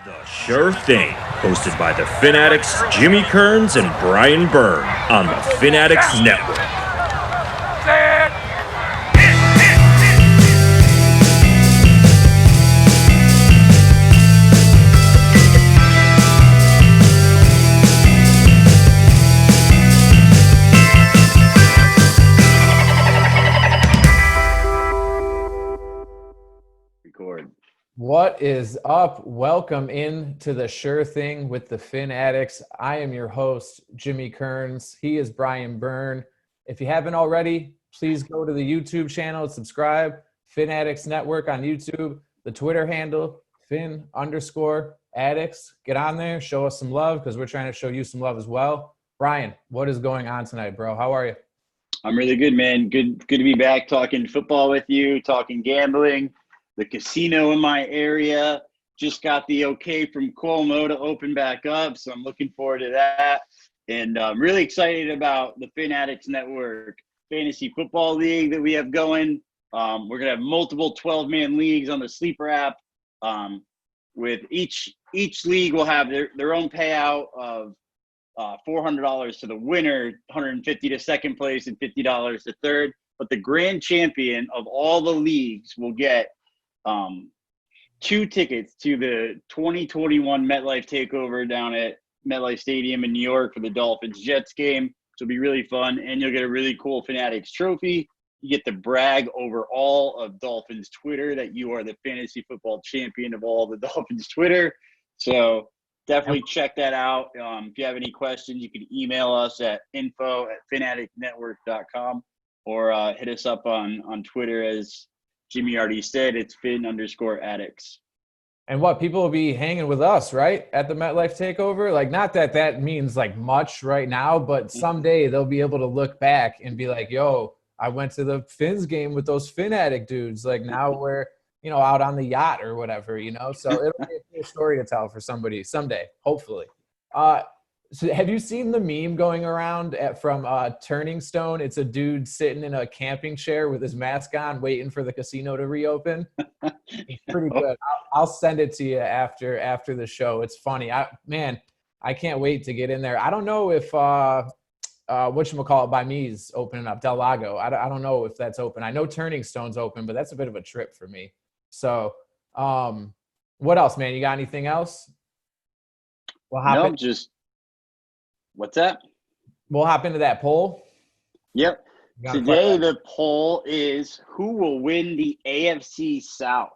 The Sure Thing, hosted by the Fin Addicts, Jimmy Kearns and Brian Byrne on the Fin Addicts Network. What is up? Welcome in to the Sure Thing with the Fin Addicts. I am your host, Jimmy Kearns. He is Brian Byrne. If you haven't already, please go to the YouTube channel, subscribe, Fin Addicts Network on YouTube, the Twitter handle, Fin_Addicts. Get on there, show us some love because we're trying to show you some love as well. Brian, what is going on tonight, bro? How are you? I'm really good, man. Good to be back talking football with you, talking gambling. The casino in my area just got the okay from Cuomo to open back up, so I'm looking forward to that. And I'm really excited about the Fin Addicts Network Fantasy Football League that we have going. We're going to have multiple 12-man leagues on the Sleeper app. With each league will have their own payout of $400 to the winner, $150 to second place, and $50 to third. But the grand champion of all the leagues will get 2 tickets to the 2021 MetLife takeover down at MetLife Stadium in New York for the Dolphins-Jets game. So it'll be really fun, and you'll get a really cool Fanatics trophy. You get to brag over all of Dolphins Twitter that you are the fantasy football champion of all the Dolphins Twitter. So definitely check that out. If you have any questions, you can email us at info@finaddictnetwork.com or hit us up on Twitter. As Jimmy already said, it's Fin_Addicts. And what, people will be hanging with us, right, at the MetLife takeover? Like, not that means like much right now, but someday they'll be able to look back and be like, yo, I went to the Fins game with those Fin Addict dudes. Like, now we're, out on the yacht or whatever, So it'll be a cool story to tell for somebody someday, hopefully. So have you seen the meme going around from Turning Stone? It's a dude sitting in a camping chair with his mask on, waiting for the casino to reopen. He's pretty good. I'll send it to you after the show. It's funny. I can't wait to get in there. I don't know if whatchamacallit by me is opening up. Del Lago. I don't know if that's open. I know Turning Stone's open, but that's a bit of a trip for me. So, what else, man? You got anything else? What's that? We'll hop into that poll. Yep. Today the poll is who will win the AFC South?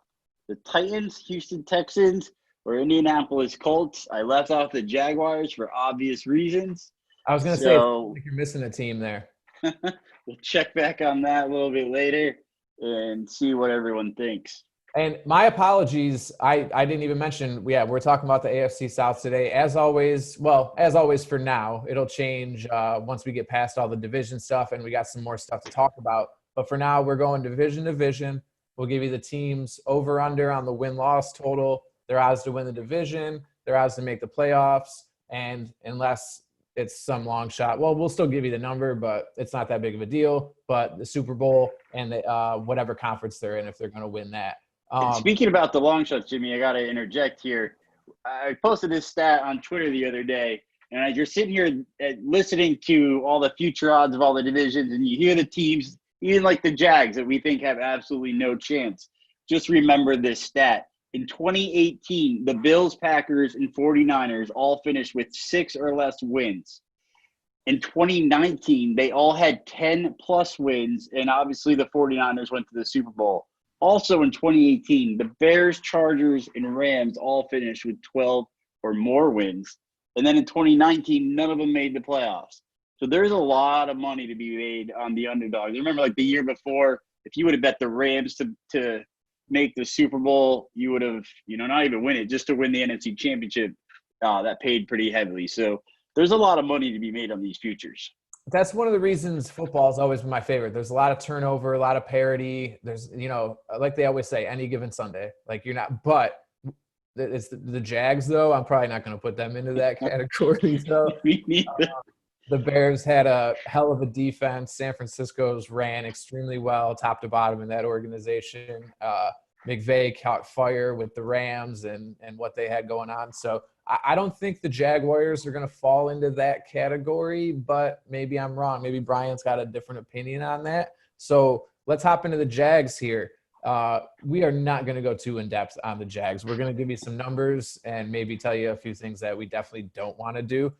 The Titans, Houston Texans, or Indianapolis Colts? I left off the Jaguars for obvious reasons. I was going to say, you're missing a team there. We'll check back on that a little bit later and see what everyone thinks. And my apologies, I didn't even mention, we're talking about the AFC South today. As always for now, it'll change once we get past all the division stuff and we got some more stuff to talk about. But for now, we're going division to division. We'll give you the teams over under on the win-loss total, their odds to win the division, their odds to make the playoffs, and unless it's some long shot, well, we'll still give you the number, but it's not that big of a deal. But the Super Bowl and the, whatever conference they're in, if they're going to win that. Speaking about the long shots, Jimmy, I got to interject here. I posted this stat on Twitter the other day, and as you're sitting here listening to all the future odds of all the divisions, and you hear the teams, even like the Jags that we think have absolutely no chance, just remember this stat. In 2018, the Bills, Packers, and 49ers all finished with 6 or less wins. In 2019, they all had 10-plus wins, and obviously the 49ers went to the Super Bowl. Also in 2018, the Bears, Chargers, and Rams all finished with 12 or more wins. And then in 2019, none of them made the playoffs. So there's a lot of money to be made on the underdogs. Remember, like the year before, if you would have bet the Rams to make the Super Bowl, you would have, not even win it, just to win the NFC Championship. That paid pretty heavily. So there's a lot of money to be made on these futures. That's one of the reasons football has always been my favorite. There's a lot of turnover, a lot of parity. There's, like they always say, any given Sunday. Like but it's the Jags, though. I'm probably not going to put them into that category. So the Bears had a hell of a defense. San Francisco's ran extremely well, top to bottom in that organization. McVay caught fire with the Rams and what they had going on. So I don't think the Jaguars are going to fall into that category, but maybe I'm wrong. Maybe Brian's got a different opinion on that. So let's hop into the Jags here. We are not going to go too in depth on the Jags. We're going to give you some numbers and maybe tell you a few things that we definitely don't want to do.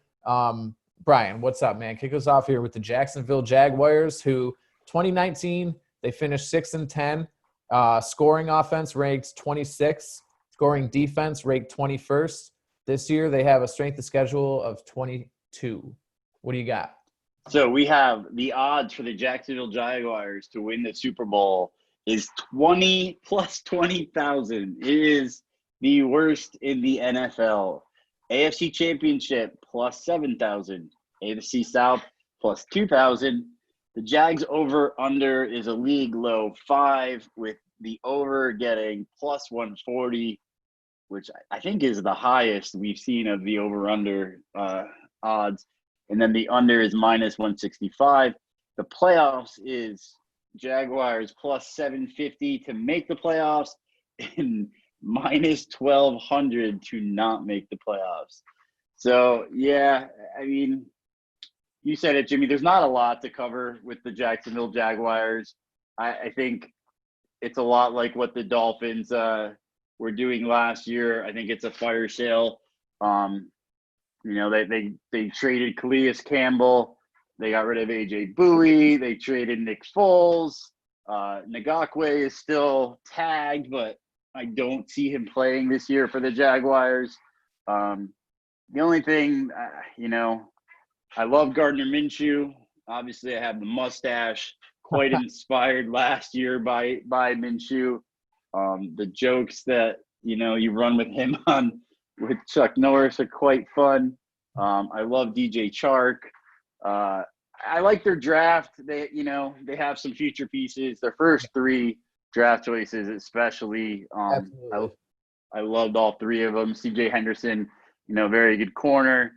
Brian, what's up, man? Kick us off here with the Jacksonville Jaguars, who 2019, they finished 6-10. Scoring offense ranked 26th. Scoring defense ranked 21st. This year, they have a strength of schedule of 22. What do you got? So we have the odds for the Jacksonville Jaguars to win the Super Bowl is 20 plus 20,000. It is the worst in the NFL. AFC Championship plus 7,000. AFC South plus 2,000. The Jags over-under is a league low 5, with the over getting plus 140, which I think is the highest we've seen of the over-under odds. And then the under is minus 165. The playoffs is Jaguars plus 750 to make the playoffs and minus 1,200 to not make the playoffs. So, yeah, I mean, you said it, Jimmy. There's not a lot to cover with the Jacksonville Jaguars. I think it's a lot like what the Dolphins were doing last year. I think it's a fire sale. They traded Calais Campbell. They got rid of AJ Bowie. They traded Nick Foles. Ngakwe is still tagged, but I don't see him playing this year for the Jaguars. The only thing, I love Gardner Minshew. Obviously, I have the mustache, quite inspired last year by Minshew. The jokes that, you run with him on with Chuck Norris are quite fun. I love DJ Chark. I like their draft. They have some future pieces. Their first 3 draft choices, especially. I loved all 3 of them. CJ Henderson, very good corner.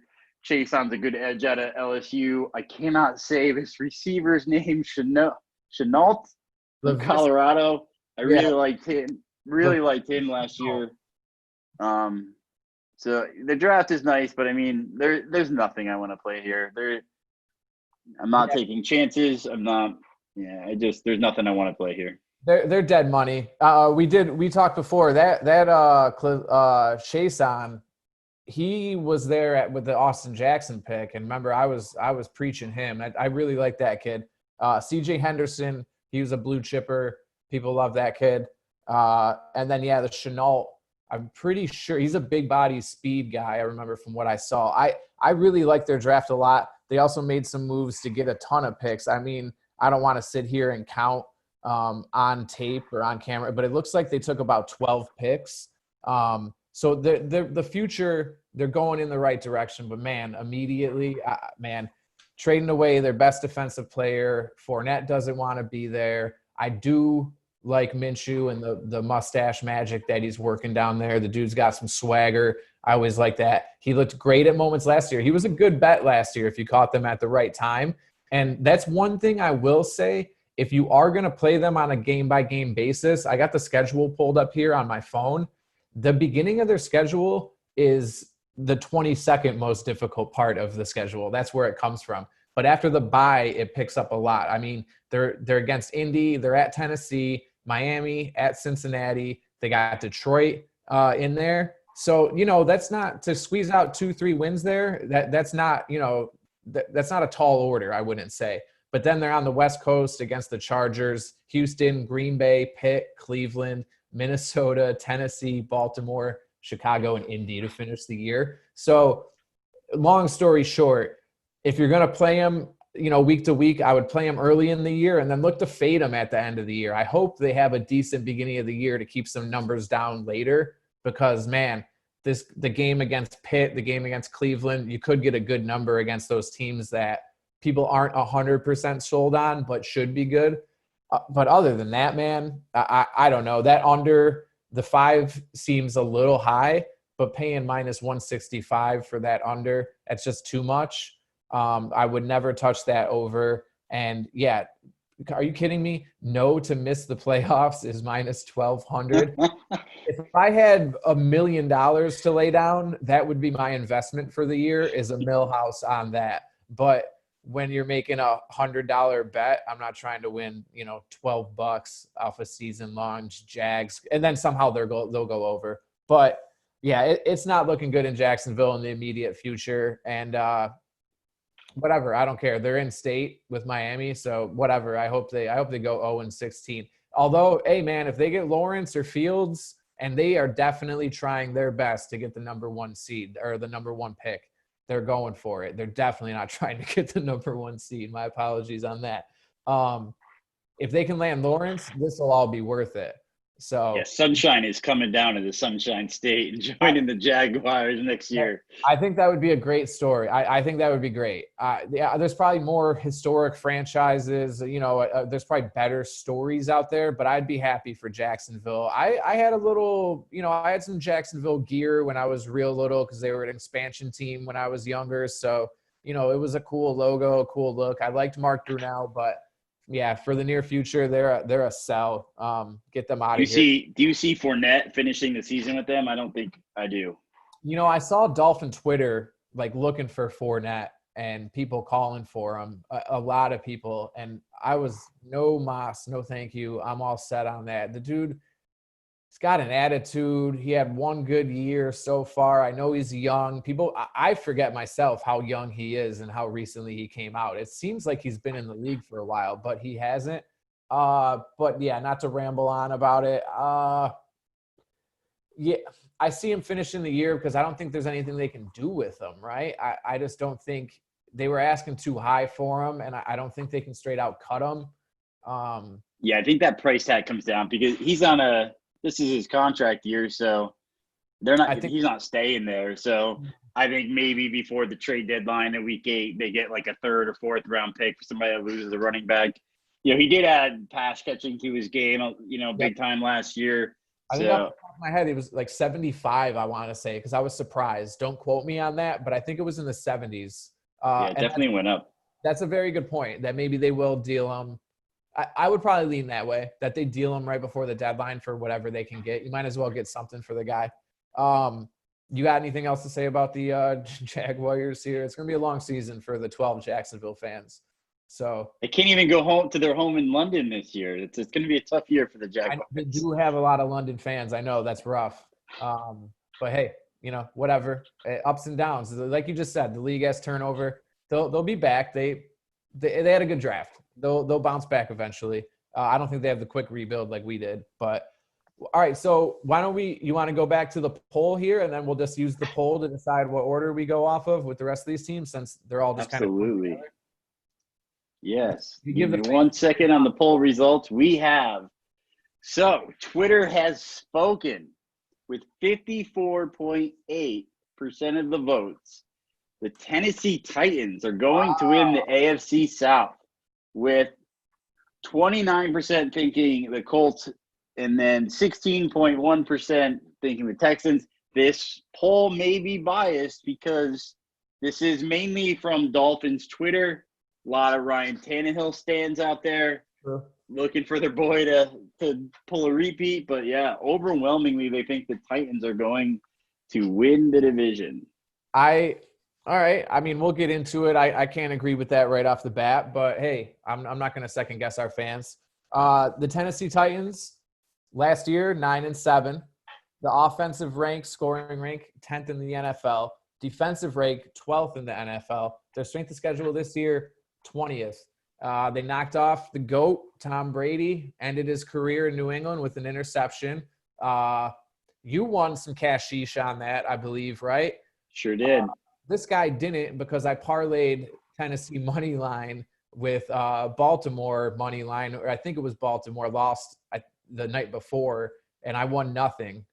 Chaseon's a good edge out of LSU. I cannot say this receiver's name, Chenault from Colorado. I really liked him. Really liked him last year. So the draft is nice, but I mean, there's nothing I want to play here. I'm not taking chances. I'm not. Yeah, there's nothing I want to play here. They're dead money. We talked before that Chaseon, he was there with the Austin Jackson pick, and remember I was preaching him. I really like that kid. CJ Henderson, he was a blue chipper. People love that kid. And then the Chenault, I'm pretty sure he's a big body speed guy. I remember from what I saw. I really like their draft a lot. They also made some moves to get a ton of picks. I mean, I don't want to sit here and count on tape or on camera, but it looks like they took about 12 picks. So the future, they're going in the right direction. But, man, immediately, trading away their best defensive player. Fournette doesn't want to be there. I do like Minshew and the mustache magic that he's working down there. The dude's got some swagger. I always like that. He looked great at moments last year. He was a good bet last year if you caught them at the right time. And that's one thing I will say. If you are going to play them on a game-by-game basis, I got the schedule pulled up here on my phone. The beginning of their schedule is the 22nd most difficult part of the schedule. That's where it comes from. But after the bye, it picks up a lot. I mean, they're against Indy, they're at Tennessee, Miami, at Cincinnati. They got Detroit in there. So, that's not to squeeze out 2-3 wins there. That's not, that's not a tall order, I wouldn't say. But then they're on the West Coast against the Chargers, Houston, Green Bay, Pitt, Cleveland, Minnesota, Tennessee, Baltimore, Chicago, and Indy to finish the year. So long story short, if you're going to play them, week to week, I would play them early in the year and then look to fade them at the end of the year. I hope they have a decent beginning of the year to keep some numbers down later because, man, the game against Pitt, the game against Cleveland, you could get a good number against those teams that people aren't 100% sold on but should be good. But other than that, man, I don't know. That under the 5 seems a little high, but paying minus 165 for that under, that's just too much. I would never touch that over. And, Are you kidding me? No to miss the playoffs is minus 1,200. If I had $1 million to lay down, that would be my investment for the year, is a Millhouse on that. But when you're making $100 bet, I'm not trying to win, $12 off a season long Jags, and then somehow they'll go over. But yeah, it's not looking good in Jacksonville in the immediate future. And whatever, I don't care. They're in state with Miami, so whatever. I hope they go 0-16. Although, hey man, if they get Lawrence or Fields, and they are definitely trying their best to get the number 1 seed or the number 1 pick, they're going for it. They're definitely not trying to get the number 1 seed. My apologies on that. If they can land Lawrence, this will all be worth it. So yeah, Sunshine is coming down to the Sunshine State and joining the Jaguars next year. I think that would be a great story. I think that would be great. Yeah, there's probably more historic franchises. There's probably better stories out there, but I'd be happy for Jacksonville. I had a little, I had some Jacksonville gear when I was real little because they were an expansion team when I was younger. So, it was a cool logo, a cool look. I liked Mark Brunell, but yeah, for the near future, they're a sell. Get them out of here. Do you see Fournette finishing the season with them? I don't think I do. I saw Dolphin Twitter looking for Fournette and people calling for him. A lot of people, and I was no mas, no thank you. I'm all set on that. The dude, he's got an attitude. He had one good year so far. I know he's young. I forget myself how young he is and how recently he came out. It seems like he's been in the league for a while, but he hasn't. But yeah, not to ramble on about it. Yeah, I see him finishing the year because I don't think there's anything they can do with him, right? I just don't think they were asking too high for him, and I don't think they can straight out cut him. Yeah, I think that price tag comes down because he's on this is his contract year, so he's not staying there. So I think maybe before the trade deadline in week 8, they get like a 3rd or 4th round pick for somebody that loses a running back. He did add pass catching to his game, big time last year. I think off the top of my head, it was like 75, I want to say, because I was surprised. Don't quote me on that, but I think it was in the 70s. It definitely went up. That's a very good point, that maybe they will deal him. I would probably lean that way, that they deal him right before the deadline for whatever they can get. You might as well get something for the guy. You got anything else to say about the Jaguars here? It's going to be a long season for the 12 Jacksonville fans. So they can't even go home to their home in London this year. It's going to be a tough year for the Jaguars. They do have a lot of London fans. I know that's rough. But hey, whatever. Ups and downs. Like you just said, the league has turnover. They'll be back. They had a good draft. They'll bounce back eventually. I don't think they have the quick rebuild like we did. But all right, so why don't you want to go back to the poll here, and then we'll just use the poll to decide what order we go off of with the rest of these teams, since they're all just absolutely. Kind of yes. Give me 1 second on the poll results. We have Twitter has spoken with 54.8% of the votes. The Tennessee Titans are going to win the AFC South, with 29% thinking the Colts and then 16.1% thinking the Texans. This poll may be biased because this is mainly from Dolphins Twitter. A lot of Ryan Tannehill stands out there looking for their boy to pull a repeat. But, yeah, overwhelmingly they think the Titans are going to win the division. All right. I mean, we'll get into it. I can't agree with that right off the bat, but hey, I'm not going to second guess our fans. The Tennessee Titans last year, 9-7. The offensive rank, scoring rank, 10th in the NFL. Defensive rank, 12th in the NFL. Their strength of schedule this year, 20th. They knocked off the GOAT, Tom Brady, ended his career in New England with an interception. You won some cashish on that, I believe, right? Sure did. This guy didn't, because I parlayed Tennessee money line with Baltimore money line, or I think it was Baltimore lost the night before, and I won nothing.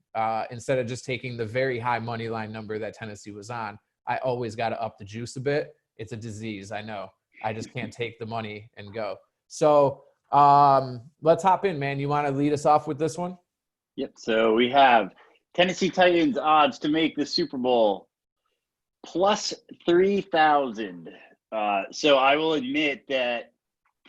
Instead of just taking the very high money line number that Tennessee was on, I always got to up the juice a bit. It's a disease, I know. I just can't take the money and go. So let's hop in, man. You want to lead us off with this one? Yep. So we have Tennessee Titans odds to make the Super Bowl plus 3,000. So I will admit that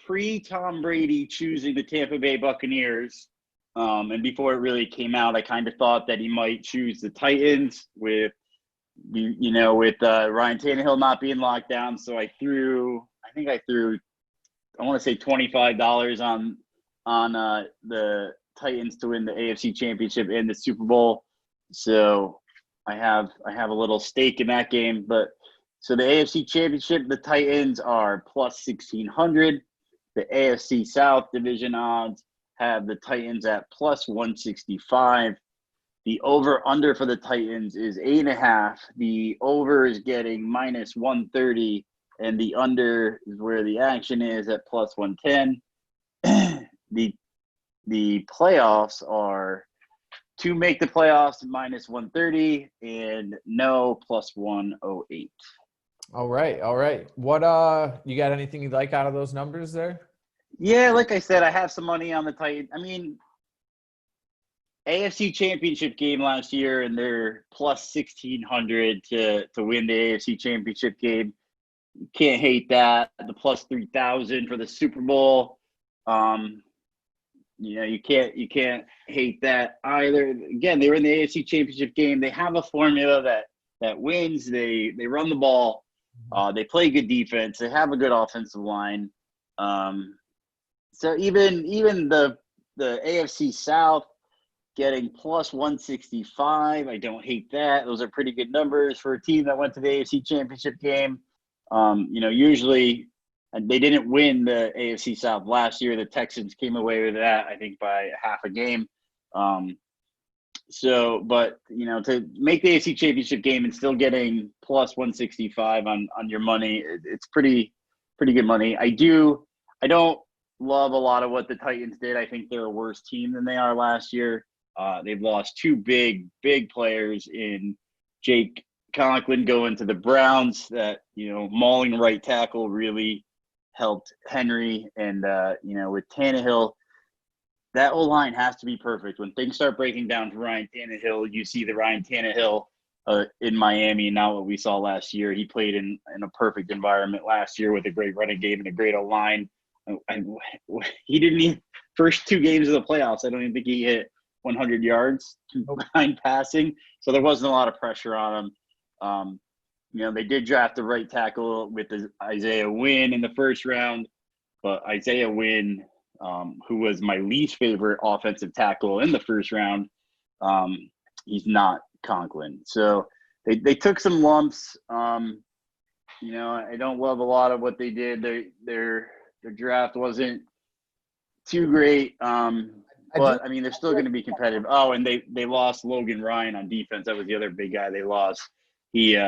pre-Tom Brady choosing the Tampa Bay Buccaneers, and before it really came out, I kind of thought that he might choose the Titans with Ryan Tannehill not being locked down. So I want to say $25 on the Titans to win the AFC Championship and the Super Bowl. So I have a little stake in that game. But so the AFC Championship, the Titans are plus 1,600. The AFC South division odds have the Titans at plus 165. The over-under for the Titans is 8.5. The over is getting minus 130, and the under is where the action is at plus 110. The playoffs are to make the playoffs minus 130 and no plus 108. All right. What you got anything you'd like out of those numbers there? Yeah, like I said, I have some money on the Titans. I mean, AFC Championship game last year, and they're plus 1,600 to win the AFC Championship game. You can't hate that. The plus 3,000 for the Super Bowl. You can't hate that either. Again, they were in the AFC Championship game. They have a formula that wins. They run the ball. They play good defense. They have a good offensive line. So even the AFC South getting plus 165, I don't hate that. Those are pretty good numbers for a team that went to the AFC Championship game. Usually they didn't win the AFC South last year. The Texans came away with that, I think, by half a game. But to make the AFC Championship game and still getting plus 165 on your money, it's pretty good money. I don't love a lot of what the Titans did. I think they're a worse team than they are last year. They've lost two big players in Jake Conklin going to the Browns. That mauling right tackle really helped Henry, and with Tannehill, that O-line has to be perfect. When things start breaking down for Ryan Tannehill, you see the Ryan Tannehill in Miami, and now what we saw last year. He played in a perfect environment last year with a great running game and a great O-line. He didn't even first two games of the playoffs. I don't even think he hit 100 yards behind passing, so there wasn't a lot of pressure on him. They did draft the right tackle with Isaiah Wynn in the first round, but Isaiah Wynn, who was my least favorite offensive tackle in the first round, he's not Conklin. So they took some lumps. I don't love a lot of what they did. Their draft wasn't too great. But they're still going to be competitive. Oh, and they lost Logan Ryan on defense. That was the other big guy they lost. He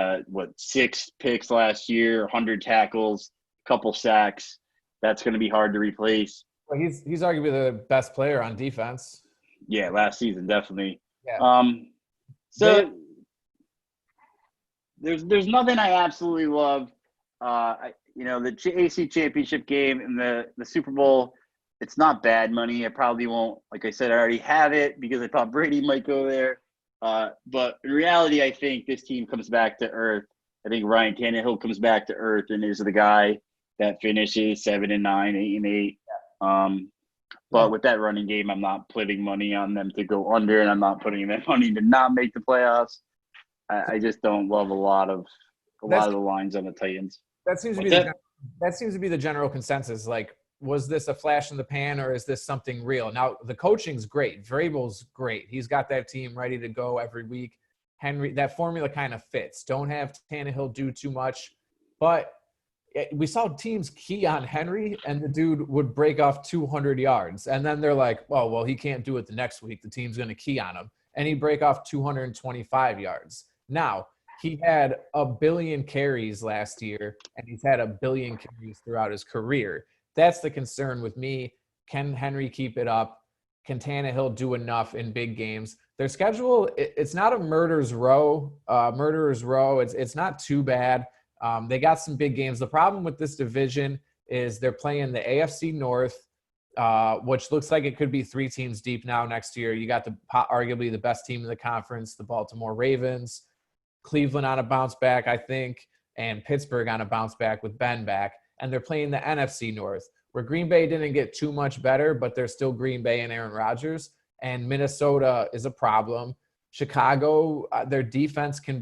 6 picks last year, 100 tackles, couple sacks. That's going to be hard to replace. Well, he's arguably the best player on defense. Yeah, last season definitely. Yeah. So there's nothing I absolutely love. The AFC Championship game and the Super Bowl. It's not bad money. I probably won't. Like I said, I already have it because I thought Brady might go there. But in reality, I think this team comes back to earth. I think Ryan Tannehill comes back to earth and is the guy that finishes 7-9, 8-8. But with that running game, I'm not putting money on them to go under, and I'm not putting that money to not make the playoffs. I just don't love a lot of the lines on the Titans. That seems to be the general consensus. Like, was this a flash in the pan, or is this something real? Now, the coaching's great. Vrabel's great. He's got that team ready to go every week. Henry, that formula kind of fits. Don't have Tannehill do too much. But we saw teams key on Henry, and the dude would break off 200 yards. And then they're like, oh, well, he can't do it the next week. The team's going to key on him. And he'd break off 225 yards. Now, he had 1 billion carries last year, and he's had 1 billion carries throughout his career. That's the concern with me. Can Henry keep it up? Can Tannehill do enough in big games? Their schedule, it's not a murderer's row. It's not too bad. They got some big games. The problem with this division is they're playing the AFC North, which looks like it could be 3 teams deep now next year. You got arguably the best team in the conference, the Baltimore Ravens, Cleveland on a bounce back, I think, and Pittsburgh on a bounce back with Ben back. And they're playing the NFC North, where Green Bay didn't get too much better, but they're still Green Bay and Aaron Rodgers. And Minnesota is a problem. Chicago, their defense can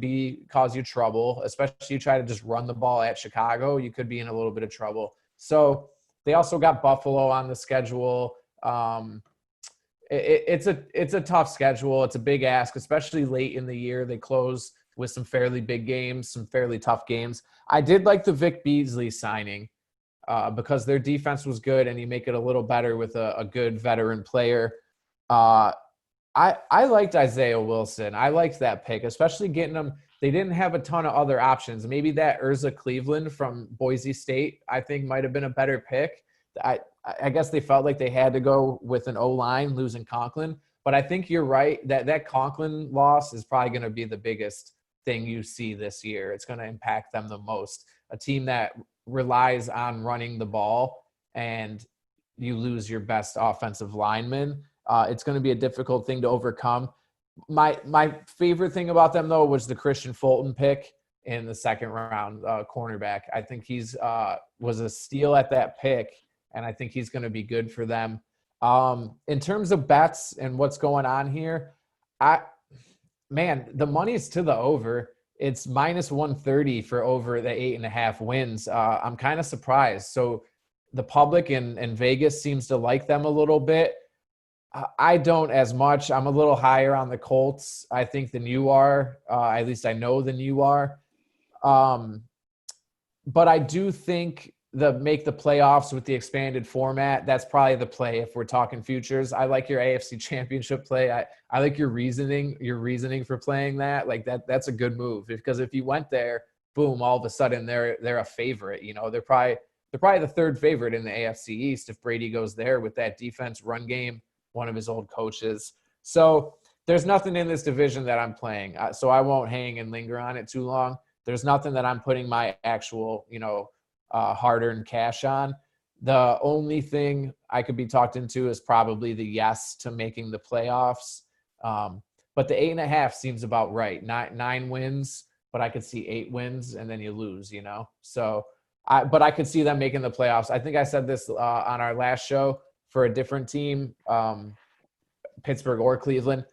cause you trouble, especially you try to just run the ball at Chicago. You could be in a little bit of trouble. So they also got Buffalo on the schedule. It's a tough schedule. It's a big ask, especially late in the year. They close with some fairly big games, some fairly tough games. I did like the Vic Beasley signing because their defense was good, and you make it a little better with a good veteran player. I liked Isaiah Wilson. I liked that pick, especially getting him. They didn't have a ton of other options. Maybe that Urza Cleveland from Boise State, I think, might have been a better pick. I guess they felt like they had to go with an O-line, losing Conklin. But I think you're right that Conklin loss is probably going to be the biggest thing you see this year. It's going to impact them the most. A team that relies on running the ball and you lose your best offensive lineman. It's going to be a difficult thing to overcome. My favorite thing about them, though, was the Christian Fulton pick in the second round, cornerback. I think he's was a steal at that pick, and I think he's going to be good for them. In terms of bets and what's going on here, the money's to the over. It's minus 130 for over the 8.5 wins. I'm kind of surprised. So the public in Vegas seems to like them a little bit. I don't as much. I'm a little higher on the Colts, I think, than you are. At least I know than you are. But I do think make the playoffs with the expanded format, that's probably the play if we're talking futures. I like your AFC Championship play. I like your reasoning for playing that. Like that's a good move, because if you went there, boom, all of a sudden they're a favorite. You know, they're probably the third favorite in the AFC East if Brady goes there with that defense, run game, one of his old coaches. So there's nothing in this division that I'm playing. So I won't hang and linger on it too long. There's nothing that I'm putting my actual, hard-earned cash on. The only thing I could be talked into is probably the yes to making the playoffs. But the 8.5 seems about right. 9 wins, but I could see 8 wins and then you lose, So but I could see them making the playoffs. I think I said this on our last show for a different team, Pittsburgh or Cleveland.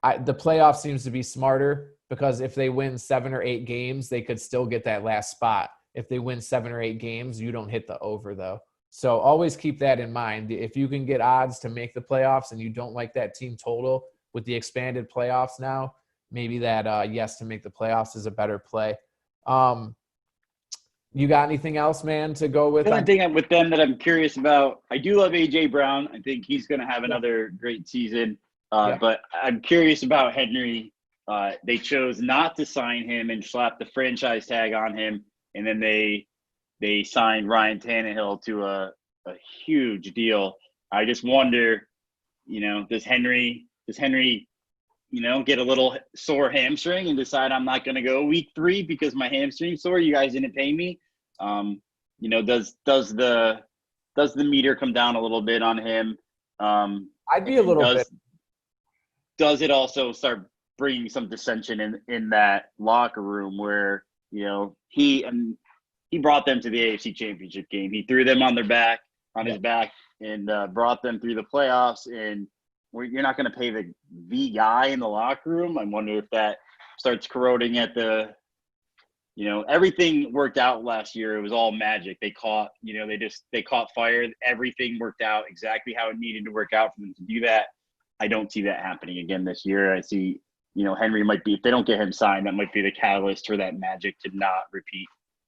The playoff seems to be smarter, because if they win 7 or 8 games, they could still get that last spot. If they win 7 or 8 games, you don't hit the over, though. So always keep that in mind. If you can get odds to make the playoffs and you don't like that team total with the expanded playoffs now, maybe that yes to make the playoffs is a better play. You got anything else, man, to go with? The other thing with them that I'm curious about, I do love A.J. Brown. I think he's going to have another great season. But I'm curious about Henry. They chose not to sign him and slap the franchise tag on him. And then they signed Ryan Tannehill to a huge deal. I just wonder, does Henry, get a little sore hamstring and decide I'm not going to go week 3 because my hamstring's sore? You guys didn't pay me. Does the meter come down a little bit on him? I'd be a little bit. Does it also start bringing some dissension in that locker room where, he brought them to the AFC Championship game. He threw them on his back and brought them through the playoffs. And you're not going to pay the guy in the locker room. I wonder if that starts corroding at the, everything worked out last year. It was all magic. They caught, they caught fire. Everything worked out exactly how it needed to work out for them to do that. I don't see that happening again this year. I see, Henry might be, if they don't get him signed, that might be the catalyst for that magic to not repeat.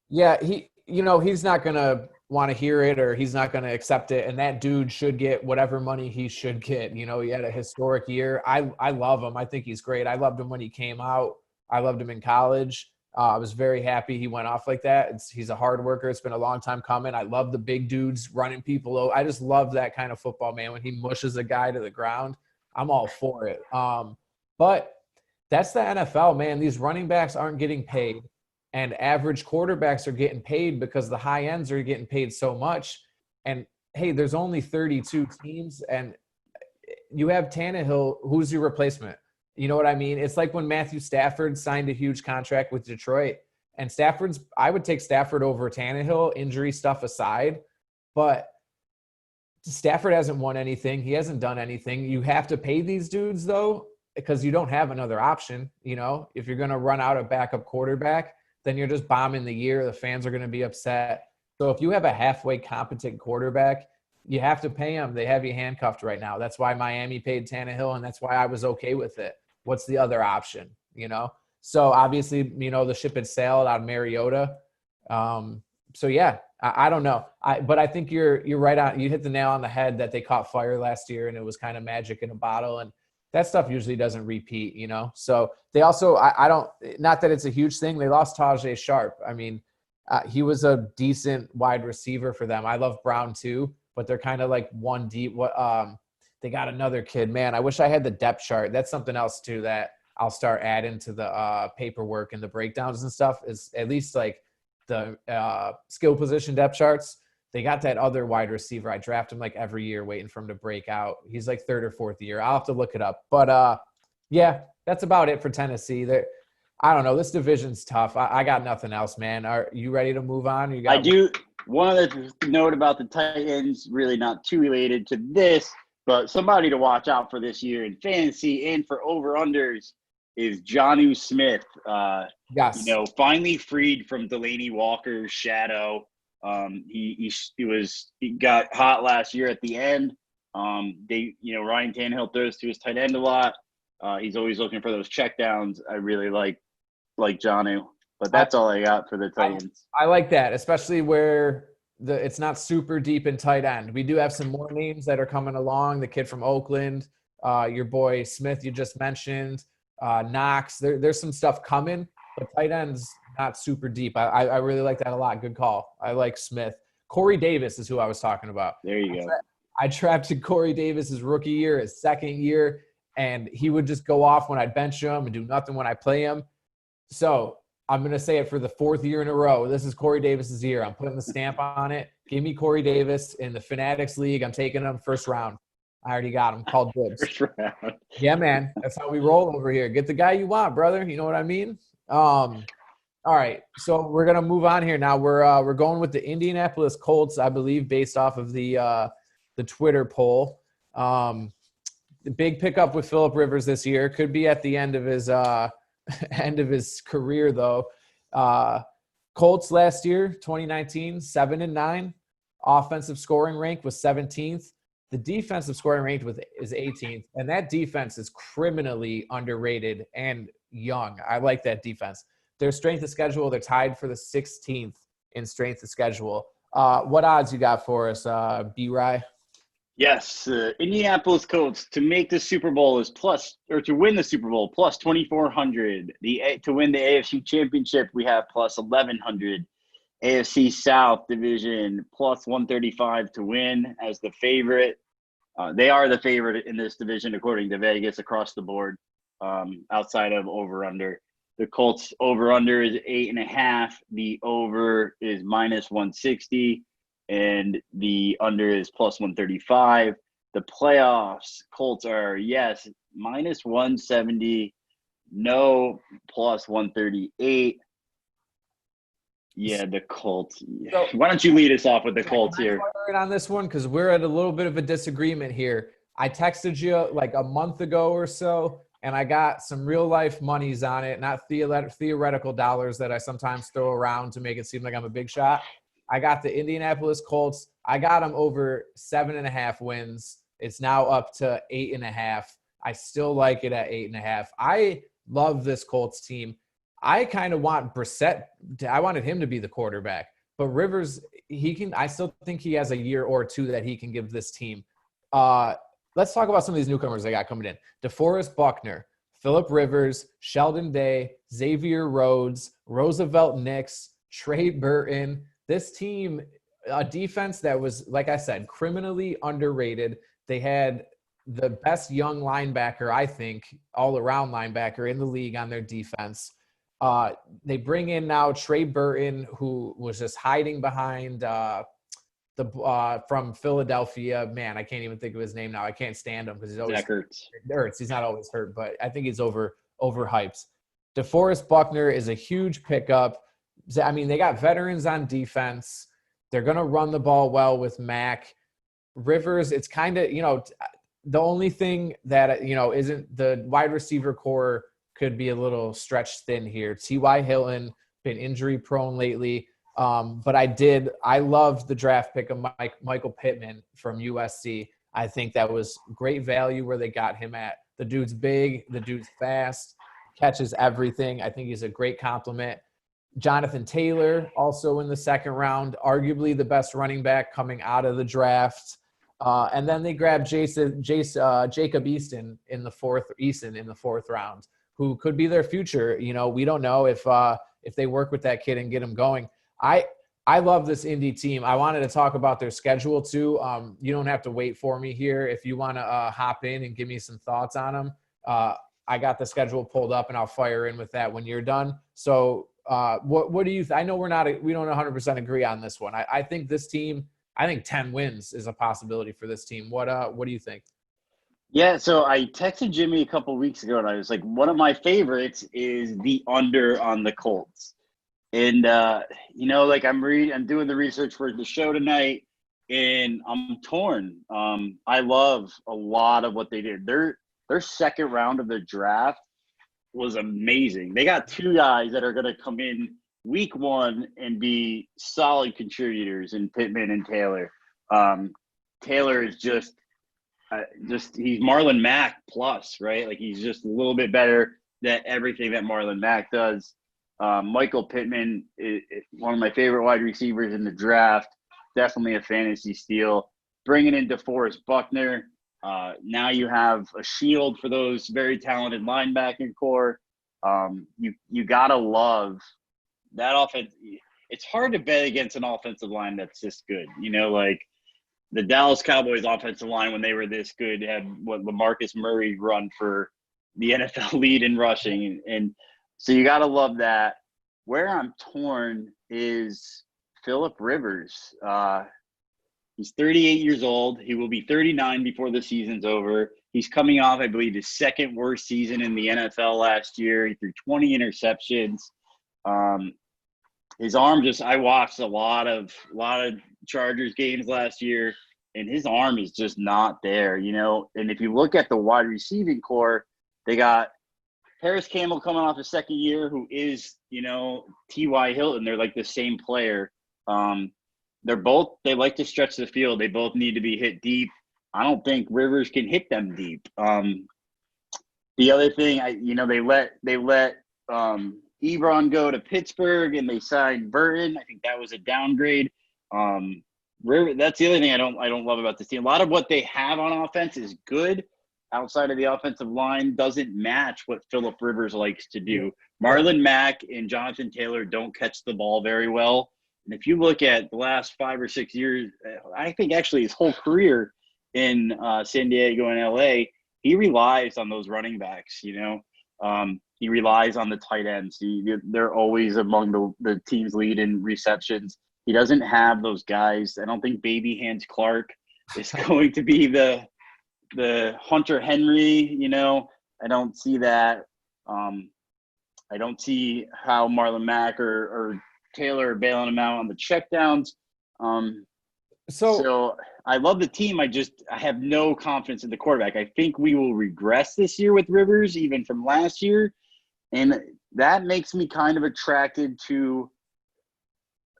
Yeah, he's not going to want to hear it, or he's not going to accept it. And that dude should get whatever money he should get. He had a historic year. I love him. I think he's great. I loved him when he came out. I loved him in college. I was very happy he went off like that. He's a hard worker. It's been a long time coming. I love the big dudes running people over. I just love that kind of football, man. When he mushes a guy to the ground, I'm all for it. But that's the NFL, man. These running backs aren't getting paid, and average quarterbacks are getting paid because the high ends are getting paid so much. And, hey, there's only 32 teams, and you have Tannehill. Who's your replacement? You know what I mean? It's like when Matthew Stafford signed a huge contract with Detroit, and I would take Stafford over Tannehill, injury stuff aside. But Stafford hasn't won anything. He hasn't done anything. You have to pay these dudes, though, because you don't have another option. You know, if you're going to run out a backup quarterback, then you're just bombing the year. The fans are going to be upset. So if you have a halfway competent quarterback, you have to pay him. They have you handcuffed right now. That's why Miami paid Tannehill, and that's why I was okay with it. What's the other option, you know? So obviously, you know, the ship had sailed out of Mariota. So yeah, I don't know. But I think you're right on. You hit the nail on the head that they caught fire last year, and it was kind of magic in a bottle. And that stuff usually doesn't repeat, you know? So they also, I don't, not that it's a huge thing. They lost Tajay Sharp. I mean, he was a decent wide receiver for them. I love Brown too, but they're kind of like one deep. They got another kid, man. I wish I had the depth chart. That's something else too that I'll start adding to the paperwork and the breakdowns and stuff, is at least like the skill position depth charts. They got that other wide receiver. I draft him like every year waiting for him to break out. He's like third or fourth year. I'll have to look it up. But yeah, that's about it for Tennessee. I don't know. This division's tough. I got nothing else, man. Are you ready to move on? I do. One other note about the Titans, really not too related to this, but somebody to watch out for this year in fantasy and for over-unders is Jonnu Smith. Yes. You know, finally freed from Delaney Walker's shadow. He got hot last year at the end. Ryan Tannehill throws to his tight end a lot. He's always looking for those checkdowns. I really like Jonnu, but that's all I got for the Titans. I like that, especially where it's not super deep in tight end. We do have some more names that are coming along. The kid from Oakland, your boy Smith, you just mentioned, Knox. There's some stuff coming, but tight end's not super deep. I really like that a lot. Good call. I like Smith. Corey Davis is who I was talking about. There you go. I drafted Corey Davis his rookie year, his second year, and he would just go off when I bench him and do nothing when I play him. So I'm going to say it for the fourth year in a row. This is Corey Davis's year. I'm putting the stamp on it. Give me Corey Davis in the Fin Addicts League. I'm taking him first round. I already got him. Called dibs. First round. Yeah, man. That's how we roll over here. Get the guy you want, brother. You know what I mean? All right. So we're going to move on here now. We're going with the Indianapolis Colts, I believe, based off of the Twitter poll. The big pickup with Phillip Rivers this year. Could be at the end of his career, though. Colts last year, 2019, 7-9. Offensive scoring rank was 17th. The defensive scoring rank is 18th, and that defense is criminally underrated and young. I like that defense. Their strength of schedule, they're tied for the 16th in strength of schedule. What odds you got for us, B-Rye? Yes, Indianapolis Colts to make the Super Bowl to win the Super Bowl plus 2,400. To win the AFC Championship, we have plus 1,100. AFC South division plus 135 to win as the favorite. They are the favorite in this division according to Vegas across the board. Outside of over/under, the Colts over/under is 8.5. The over is minus 160. And the under is plus 135. The playoffs, Colts are, yes, minus 170. No, plus 138. Yeah, the Colts. So, why don't you lead us off with the Colts here? On this one, because we're at a little bit of a disagreement here. I texted you like a month ago or so, and I got some real-life monies on it, not theoretical dollars that I sometimes throw around to make it seem like I'm a big shot. I got the Indianapolis Colts. I got them over 7.5 wins. It's now up to 8.5. I still like it at 8.5. I love this Colts team. I kind of want Brissett. I wanted him to be the quarterback. But Rivers, I still think he has a year or two that he can give this team. Let's talk about some of these newcomers they got coming in. DeForest Buckner, Phillip Rivers, Sheldon Day, Xavier Rhodes, Roosevelt Nix, Trey Burton. This team, a defense that was, like I said, criminally underrated. They had the best young linebacker, I think, all-around linebacker in the league on their defense. They bring in now Trey Burton, who was just hiding behind from Philadelphia. Man, I can't even think of his name now. I can't stand him because he's always hurt. He's not always hurt, but I think he's overhyped. DeForest Buckner is a huge pickup. I mean, they got veterans on defense. They're going to run the ball well with Mac. Rivers, it's kind of, the only thing that, isn't the wide receiver core could be a little stretched thin here. T.Y. Hilton been injury prone lately. But I loved the draft pick of Michael Pittman from USC. I think that was great value where they got him at. The dude's big, the dude's fast, catches everything. I think he's a great compliment. Jonathan Taylor, also in the second round, arguably the best running back coming out of the draft. And then they grabbed Jacob Easton in the fourth round, who could be their future. We don't know if they work with that kid and get him going. I love this Indy team. I wanted to talk about their schedule too. You don't have to wait for me here. If you want to hop in and give me some thoughts on them, I got the schedule pulled up and I'll fire in with that when you're done. So what do you I know we don't 100% agree on this one. I think this team, 10 wins is a possibility for this team. What do you think? Yeah, so I texted Jimmy a couple of weeks ago and I was like, one of my favorites is the under on the Colts. And, I'm doing the research for the show tonight and I'm torn. I love a lot of what they did. Their second round of the draft was amazing. They got two guys that are going to come in week one and be solid contributors in Pittman and Taylor. Taylor is just he's Marlon Mack plus, right? Like he's just a little bit better than everything that Marlon Mack does. Michael Pittman is one of my favorite wide receivers in the draft. Definitely a fantasy steal. Bringing in DeForest Buckner. Now you have a shield for those very talented linebacking core. You gotta love that offense. It's hard to bet against an offensive line that's this good. Like the Dallas Cowboys offensive line when they were this good had what LaMarcus Murray run for the NFL lead in rushing, and so you gotta love that. Where I'm torn is Phillip Rivers. He's 38 years old. He will be 39 before the season's over. He's coming off, I believe, his second worst season in the NFL last year. He threw 20 interceptions. His arm I watched a lot of Chargers games last year, and his arm is just not there, And if you look at the wide receiving core, they got Harris Campbell coming off his second year, who is, T.Y. Hilton. They're like the same player. They like to stretch the field. They both need to be hit deep. I don't think Rivers can hit them deep. The other thing, they let Ebron go to Pittsburgh and they signed Burton. I think that was a downgrade. That's the other thing I don't love about this team. A lot of what they have on offense is good. Outside of the offensive line doesn't match what Phillip Rivers likes to do. Marlon Mack and Jonathan Taylor don't catch the ball very well. And if you look at the last 5 or 6 years, I think actually his whole career in San Diego and LA, he relies on those running backs, He relies on the tight ends. They're always among the team's lead in receptions. He doesn't have those guys. I don't think Baby Hands Clark is going to be the Hunter Henry, I don't see that. I don't see how Marlon Mack or Taylor are bailing him out on the checkdowns. So I love the team. I have no confidence in the quarterback. I think we will regress this year with Rivers, even from last year. And that makes me kind of attracted to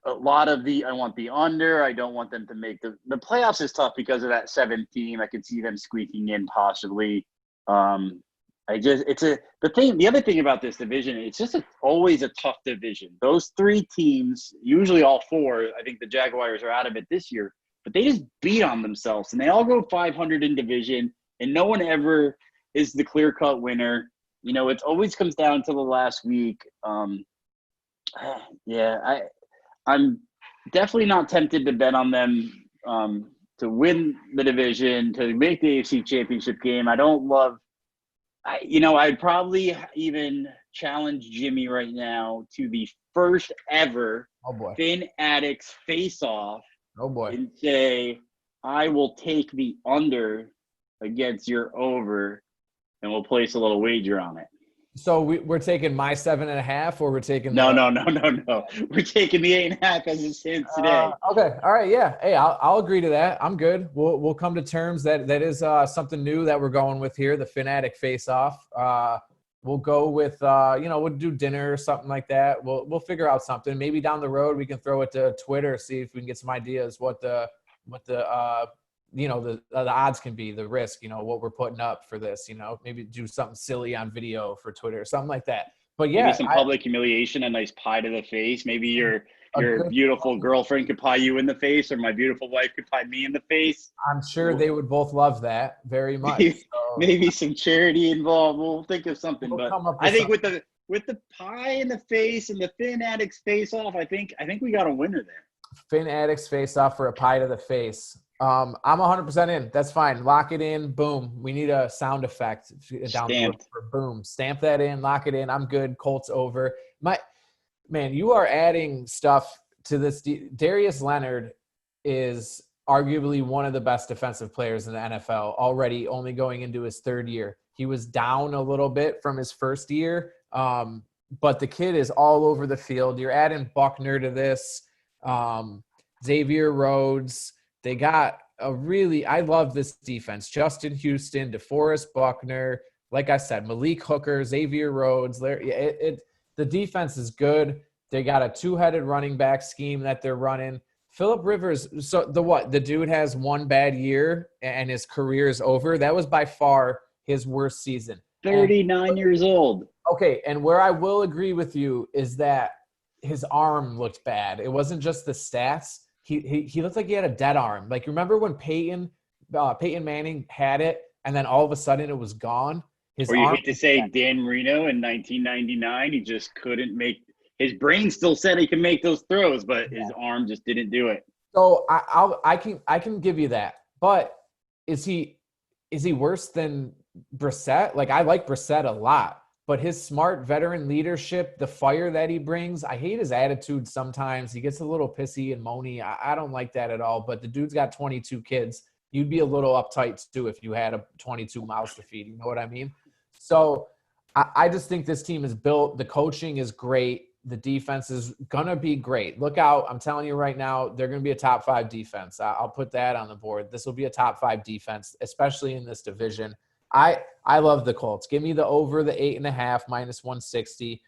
a lot of I want the under. I don't want them to make the playoffs is tough because of that 7th team. I could see them squeaking in possibly. The other thing about this division, it's just always a tough division. Those 3 teams, usually all 4, I think the Jaguars are out of it this year, but they just beat on themselves and they all go 500 in division and no one ever is the clear-cut winner. It always comes down to the last week. I'm definitely not tempted to bet on them to win the division, to make the AFC Championship game. I don't love I'd probably even challenge Jimmy right now to the first ever Fin Addicts Face-Off. Oh, boy. And say, I will take the under against your over, and we'll place a little wager on it. So we're taking my 7.5, or we're taking No, the. no, no, no, no. We're taking the 8.5 as it stands today. Okay. All right. Yeah. Hey, I'll agree to that. I'm good. We'll come to terms. That is something new that we're going with here. The Fin Addict Face Off. We'll go with we'll do dinner or something like that. We'll figure out something. Maybe down the road we can throw it to Twitter, see if we can get some ideas what the the odds can be, the risk, what we're putting up for this, maybe do something silly on video for Twitter, something like that. But yeah, Maybe some public humiliation, a nice pie to the face. Maybe your beautiful girlfriend could pie you in the face, or my beautiful wife could pie me in the face. I'm sure they would both love that very much. So, maybe some charity involved. We'll think of something. But I think with the pie in the face and the Fin Addicts Face Off, I think we got a winner there. Fin Addicts Face Off for a pie to the face. I'm 100% in. That's fine. Lock it in. Boom. We need a sound effect down there for boom. Stamp that in. Lock it in. I'm good. Colts over. Man, you are adding stuff to this. Darius Leonard is arguably one of the best defensive players in the NFL already, only going into his third year. He was down a little bit from his first year, but the kid is all over the field. You're adding Buckner to this. Xavier Rhodes. They got I love this defense. Justin Houston, DeForest Buckner, like I said, Malik Hooker, Xavier Rhodes. The defense is good. They got a two-headed running back scheme that they're running. Phillip Rivers, so the dude has one bad year and his career is over. That was by far his worst season. 39 years old. Okay, and where I will agree with you is that his arm looked bad. It wasn't just the stats. He looked like he had a dead arm. Like, remember when Peyton Manning had it, and then all of a sudden it was gone? Or you hate to say Dan Marino in 1999, he just couldn't make – his brain still said he could make those throws, but his arm just didn't do it. So I can give you that. But is he worse than Brissett? Like, I like Brissett a lot. But his smart veteran leadership, the fire that he brings, I hate his attitude sometimes. He gets a little pissy and moany. I don't like that at all. But the dude's got 22 kids. You'd be a little uptight, too, if you had 22 mouths to feed. You know what I mean? So I just think this team is built. The coaching is great. The defense is going to be great. Look out. I'm telling you right now, they're going to be a top 5 defense. I'll put that on the board. This will be a top 5 defense, especially in this division. I love the Colts. Give me the over the 8.5 minus 160.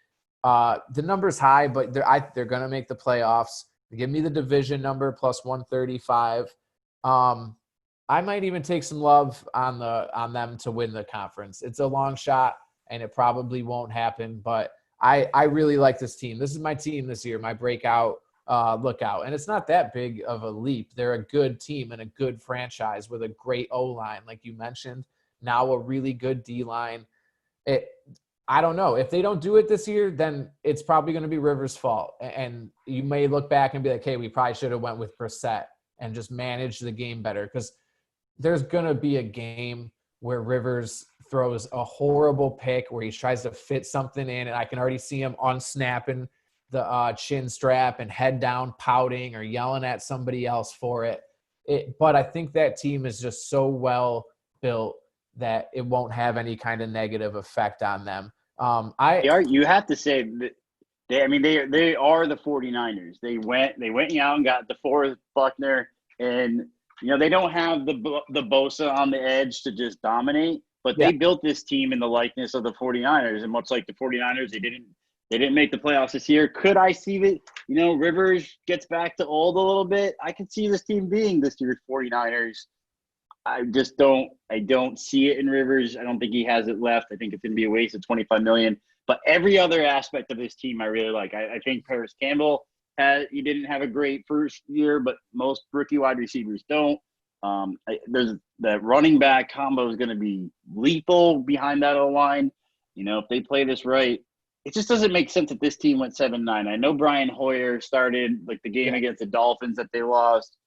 The number's high, but they're going to make the playoffs. Give me the division number plus 135. I might even take some love on them to win the conference. It's a long shot, and it probably won't happen. But I really like this team. This is my team this year. My breakout lookout, and it's not that big of a leap. They're a good team and a good franchise with a great O-line, like you mentioned. Now a really good D-line. I don't know. If they don't do it this year, then it's probably going to be Rivers' fault. And you may look back and be like, hey, we probably should have went with Brissett and just managed the game better. Because there's going to be a game where Rivers throws a horrible pick where he tries to fit something in, and I can already see him unsnapping the chin strap and head down pouting or yelling at somebody else for it. But I think that team is just so well built that it won't have any kind of negative effect on them. You have to say that they are the 49ers. They went out and got DeForest Buckner, and they don't have the Bosa on the edge to just dominate, but they built this team in the likeness of the 49ers, and much like the 49ers, they didn't make the playoffs this year. Could I see that Rivers gets back to old a little bit? I could see this team being this year's 49ers. I don't see it in Rivers. I don't think he has it left. I think it's going to be a waste of $25 million. But every other aspect of this team I really like. I think Paris Campbell he didn't have a great first year, but most rookie wide receivers don't. There's that running back combo is going to be lethal behind that O-line. If they play this right, it just doesn't make sense that this team went 7-9. I know Brian Hoyer started like the game against the Dolphins that they lost.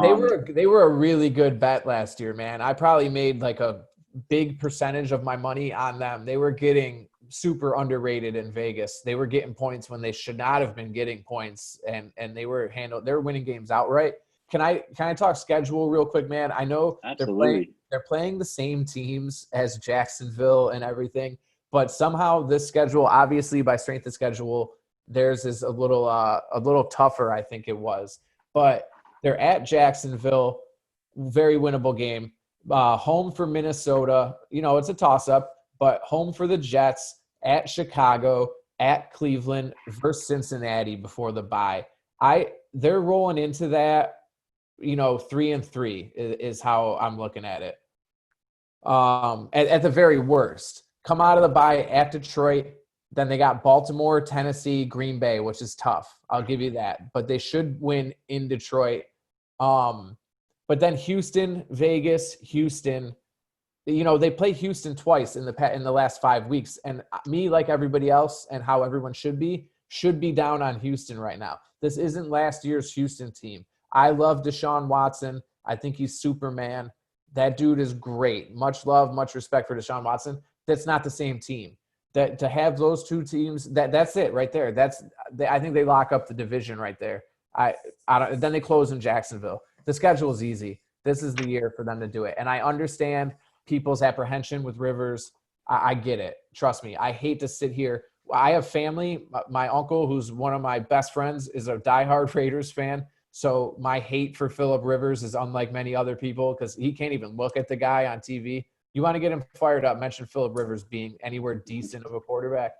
They were a really good bet last year, man. I probably made like a big percentage of my money on them. They were getting super underrated in Vegas. They were getting points when they should not have been getting points, and they were winning games outright. Can I talk schedule real quick, man? I know they're playing the same teams as Jacksonville and everything, But somehow this schedule, obviously by strength of schedule, theirs is a little tougher, I think it was. But they're at Jacksonville, very winnable game. Home for Minnesota, it's a toss-up, but home for the Jets, at Chicago, at Cleveland, versus Cincinnati before the bye. They're rolling into that, 3-3 is how I'm looking at it. At the very worst, come out of the bye at Detroit. Then they got Baltimore, Tennessee, Green Bay, which is tough. I'll give you that. But they should win in Detroit. But then Houston, Vegas, Houston. They play Houston twice in the last 5 weeks. And me, like everybody else, and how everyone should be down on Houston right now. This isn't last year's Houston team. I love Deshaun Watson. I think he's Superman. That dude is great. Much love, much respect for Deshaun Watson. That's not the same team. That to have those two teams, that's it right there. I think they lock up the division right there. Then they close in Jacksonville. The schedule is easy. This is the year for them to do it. And I understand people's apprehension with Rivers. I get it. Trust me. I hate to sit here. I have family. My uncle, who's one of my best friends, is a diehard Raiders fan. So my hate for Phillip Rivers is unlike many other people because he can't even look at the guy on TV. You want to get him fired up, mention Phillip Rivers being anywhere decent of a quarterback.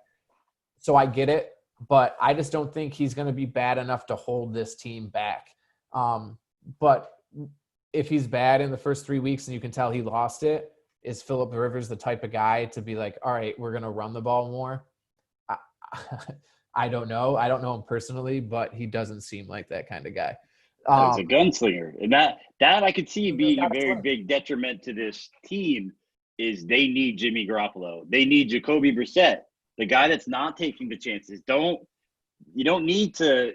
So I get it, but I just don't think he's going to be bad enough to hold this team back. But if he's bad in the first 3 weeks and you can tell he lost it, is Phillip Rivers the type of guy to be like, all right, we're going to run the ball more? I don't know. I don't know him personally, but he doesn't seem like that kind of guy. He's a gunslinger. And that I could see being a very big detriment to this team is they need Jimmy Garoppolo. They need Jacoby Brissett, the guy that's not taking the chances. You don't need to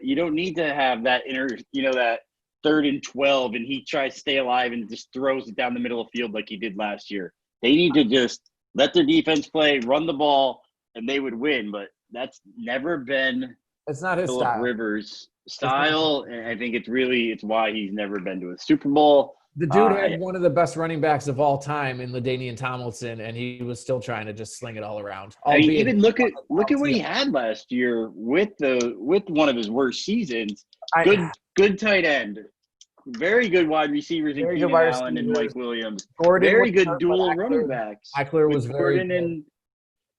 have that that 3rd and 12 and he tries to stay alive and just throws it down the middle of the field like he did last year. They need to just let their defense play, run the ball, and they would win. But that's never been it's not his Phillip style. Rivers' style, and I think it's why he's never been to a Super Bowl. The dude had one of the best running backs of all time in LaDainian Tomlinson, and he was still trying to just sling it all around. Even look at what he had last year with one of his worst seasons. Good tight end, very good wide receivers in Keenan Allen and Mike Williams. Gordon very good dual running backs. Eckler was very good. And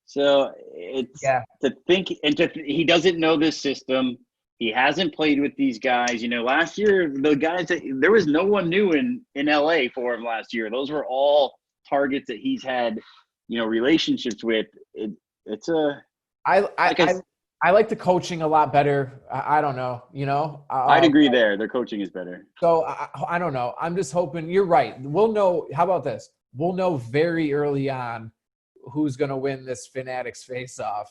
so it's to think he doesn't know this system. He hasn't played with these guys. Last year, the guys there was no one new in LA for him last year. Those were all targets that he's had, relationships with. I like the coaching a lot better. I don't know, I'd agree there. Their coaching is better. So I don't know. I'm just hoping you're right. We'll know. How about this? We'll know very early on who's going to win this Fin Addicts Face Off.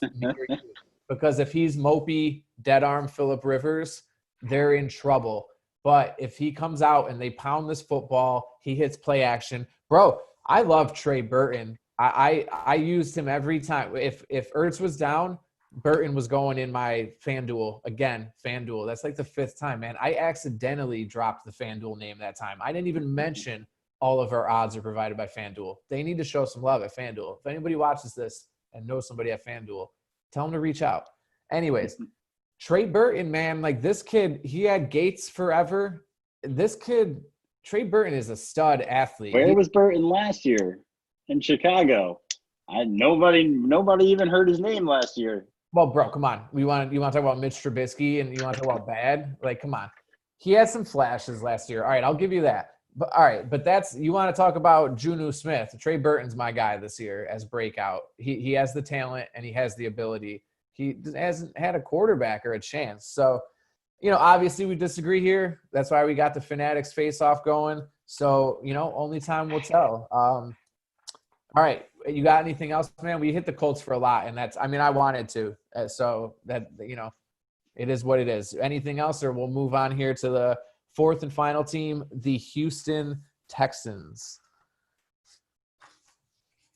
Because if he's mopey, dead arm Phillip Rivers, they're in trouble. But if he comes out and they pound this football, he hits play action. Bro, I love Trey Burton. I used him every time. If Ertz was down, Burton was going in my FanDuel. Again, FanDuel. That's like the 5th time, man. I accidentally dropped the FanDuel name that time. I didn't even mention all of our odds are provided by FanDuel. They need to show some love at FanDuel. If anybody watches this and knows somebody at FanDuel, tell them to reach out. Anyways, Trey Burton, man, like this kid, he had Gates forever. Trey Burton is a stud athlete. Where was Burton last year? In Chicago. Nobody even heard his name last year. Well, bro, come on. You want to talk about Mitch Trubisky and you want to talk about bad? Like, come on. He had some flashes last year. All right, I'll give you that. But all right, but you want to talk about Juju Smith. Trey Burton's my guy this year as breakout. He has the talent and he has the ability. He hasn't had a quarterback or a chance. So, obviously we disagree here. That's why we got the Fin Addicts Face Off going. So, only time will tell. All right, you got anything else, man? We hit the Colts for a lot, and I wanted to. So that, it is what it is. Anything else, or we'll move on here to the 4th and final team, the Houston Texans.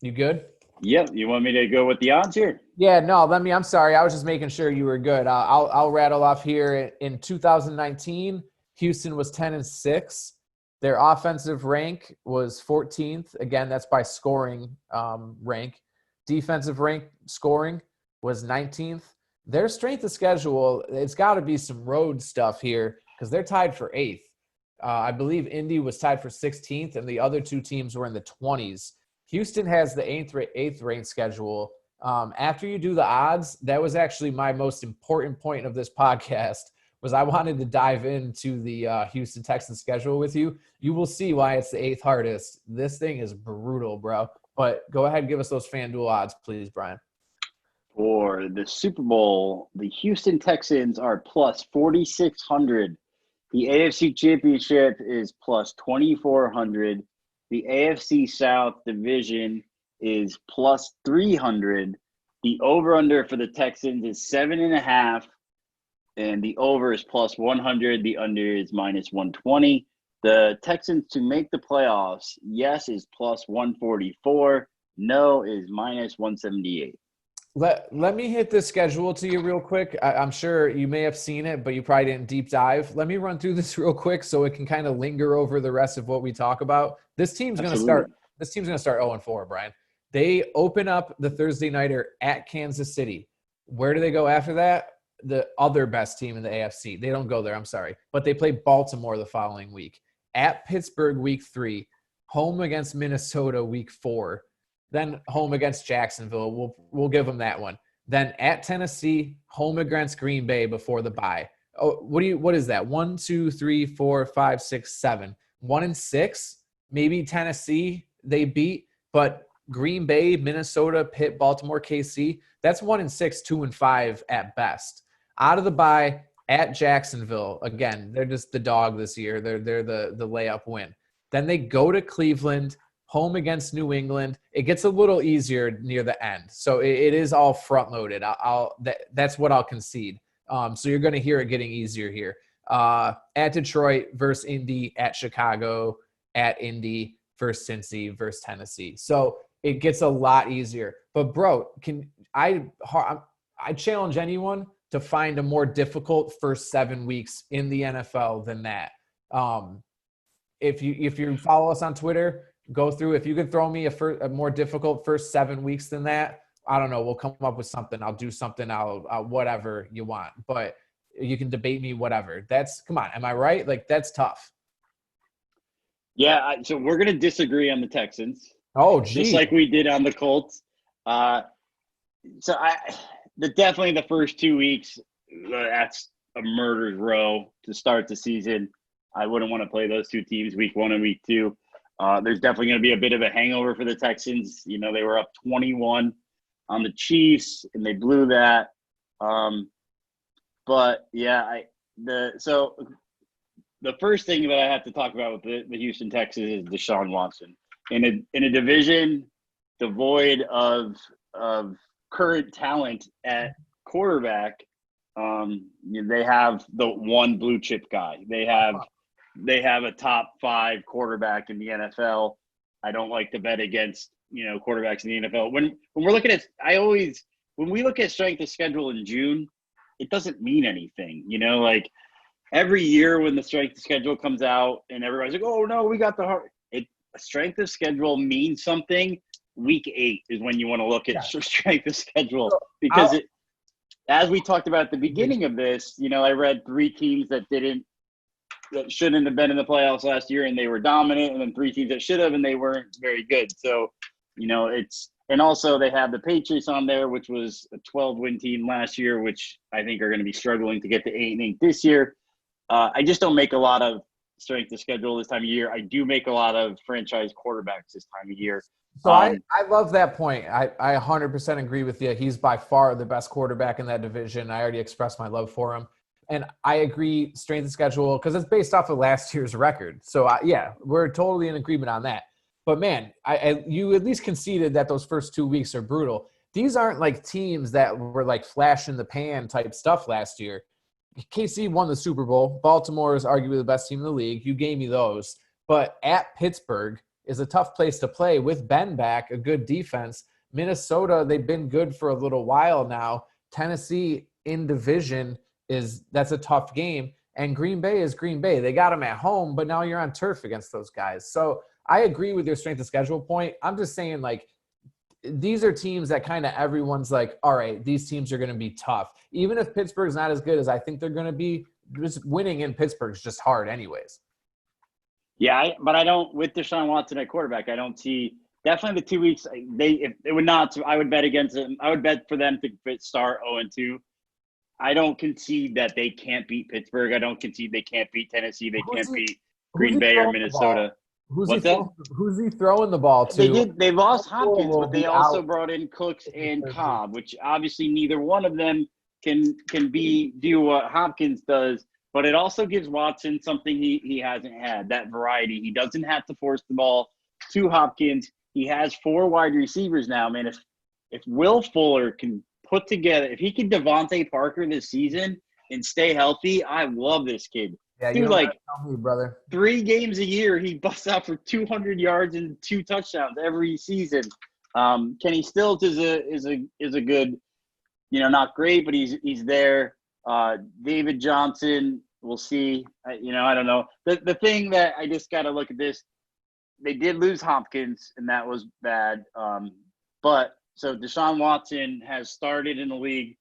You good? Yep. You want me to go with the odds here? Yeah, no, I'm sorry. I was just making sure you were good. I'll rattle off here. In 2019, Houston was 10-6. Their offensive rank was 14th. Again, that's by scoring rank. defensive rank scoring was 19th. Their strength of schedule, it's got to be some road stuff here because they're tied for 8th. I believe Indy was tied for 16th, and the other two teams were in the 20s. Houston has the 8th ranked schedule. After you do the odds, that was actually my most important point of this podcast, was I wanted to dive into the Houston Texans schedule with you. You will see why it's the 8th hardest. This thing is brutal, bro. But go ahead and give us those FanDuel odds, please, Brian. For the Super Bowl, the Houston Texans are plus 4,600. The AFC Championship is plus 2,400. The AFC South division is plus 300. The over-under for the Texans is 7.5, and the over is plus 100. The under is minus 120. The Texans to make the playoffs, yes, is plus 144. No is minus 178. Let me hit this schedule to you real quick. I'm sure you may have seen it, but you probably didn't deep dive. Let me run through this real quick so it can kind of linger over the rest of what we talk about. This team's going to start 0-4, Brian. They open up the Thursday nighter at Kansas City. Where do they go after that? The other best team in the AFC. They don't go there, I'm sorry. But they play Baltimore the following week. At Pittsburgh week 3. Home against Minnesota week 4. Then home against Jacksonville. We'll give them that one. Then at Tennessee, home against Green Bay before the bye. Oh, what is that? 1, 2, 3, 4, 5, 6, 7. 1-6. Maybe Tennessee they beat, but Green Bay, Minnesota, Pitt, Baltimore, KC. That's 1-6, 2-5 at best. Out of the bye at Jacksonville. Again, they're just the dog this year. They're the layup win. Then they go to Cleveland. Home against New England. It gets a little easier near the end. So it is all front-loaded. That's what I'll concede. So you're going to hear it getting easier here. At Detroit versus Indy, at Chicago, at Indy versus Cincy versus Tennessee. So it gets a lot easier. But, bro, I challenge anyone to find a more difficult first 7 weeks in the NFL than that. If you follow us on Twitter, go through. If you can throw me a more difficult first 7 weeks than that, I don't know. We'll come up with something. I'll do something. I'll whatever you want. But you can debate me, whatever. Come on. Am I right? Like, that's tough. Yeah. So we're gonna disagree on the Texans. Oh, geez. Just like we did on the Colts. Definitely the first 2 weeks. That's a murder's row to start the season. I wouldn't want to play those two teams week 1 and week 2. There's definitely going to be a bit of a hangover for the Texans. You know, they were up 21 on the Chiefs, and they blew that. But, yeah, so the first thing that I have to talk about with the Houston Texans is Deshaun Watson. In a division devoid of current talent at quarterback, they have the one blue chip guy. They have a top 5 quarterback in the NFL. I don't like to bet against, quarterbacks in the NFL. When we're looking at, when we look at strength of schedule in June, it doesn't mean anything. Like every year when the strength of schedule comes out and everybody's like, oh no, we got the hard. Strength of schedule means something. Week 8 is when you want to look at strength of schedule because as we talked about at the beginning of this, I read 3 teams that shouldn't have been in the playoffs last year and they were dominant, and then 3 teams that should have and they weren't very good. So, and also they have the Patriots on there, which was a 12-win team last year, which I think are going to be struggling to get to 8-8 this year. I just don't make a lot of strength of schedule this time of year. I do make a lot of franchise quarterbacks this time of year. So I love that point. I 100% agree with you. He's by far the best quarterback in that division. I already expressed my love for him. And I agree, strength of schedule, because it's based off of last year's record. So, we're totally in agreement on that. But, man, you at least conceded that those first 2 weeks are brutal. These aren't like teams that were like flash in the pan type stuff last year. KC won the Super Bowl. Baltimore is arguably the best team in the league. You gave me those. But at Pittsburgh is a tough place to play with Ben back, a good defense. Minnesota, they've been good for a little while now. Tennessee in division that's a tough game. And Green Bay is Green Bay. They got them at home, but now you're on turf against those guys. So I agree with your strength of schedule point. I'm just saying, like, these are teams that kind of everyone's like, all right, these teams are going to be tough. Even if Pittsburgh's not as good as I think they're going to be, just winning in Pittsburgh's just hard anyways. Yeah, but I don't, with Deshaun Watson at quarterback, I don't see, definitely the 2 weeks, if it would not, I would bet against them. I would bet for them to start 0-2. I don't concede that they can't beat Pittsburgh. I don't concede they can't beat Tennessee. They can't beat Green Bay or Minnesota. Who's he throwing the ball to? They lost Hopkins, but they also brought in Cooks and Cobb, which obviously neither one of them can do what Hopkins does. But it also gives Watson something he hasn't had, that variety. He doesn't have to force the ball to Hopkins. He has 4 wide receivers now, man. If Will Fuller can put together, if he can Devontae Parker this season and stay healthy, I love this kid. Yeah, dude, like tell me, brother. 3 games a year, he busts out for 200 yards and 2 touchdowns every season. Kenny Stills is a good, not great, but he's there. David Johnson, we'll see. I don't know. The thing that I just got to look at this, they did lose Hopkins, and that was bad. But so Deshaun Watson has started in the league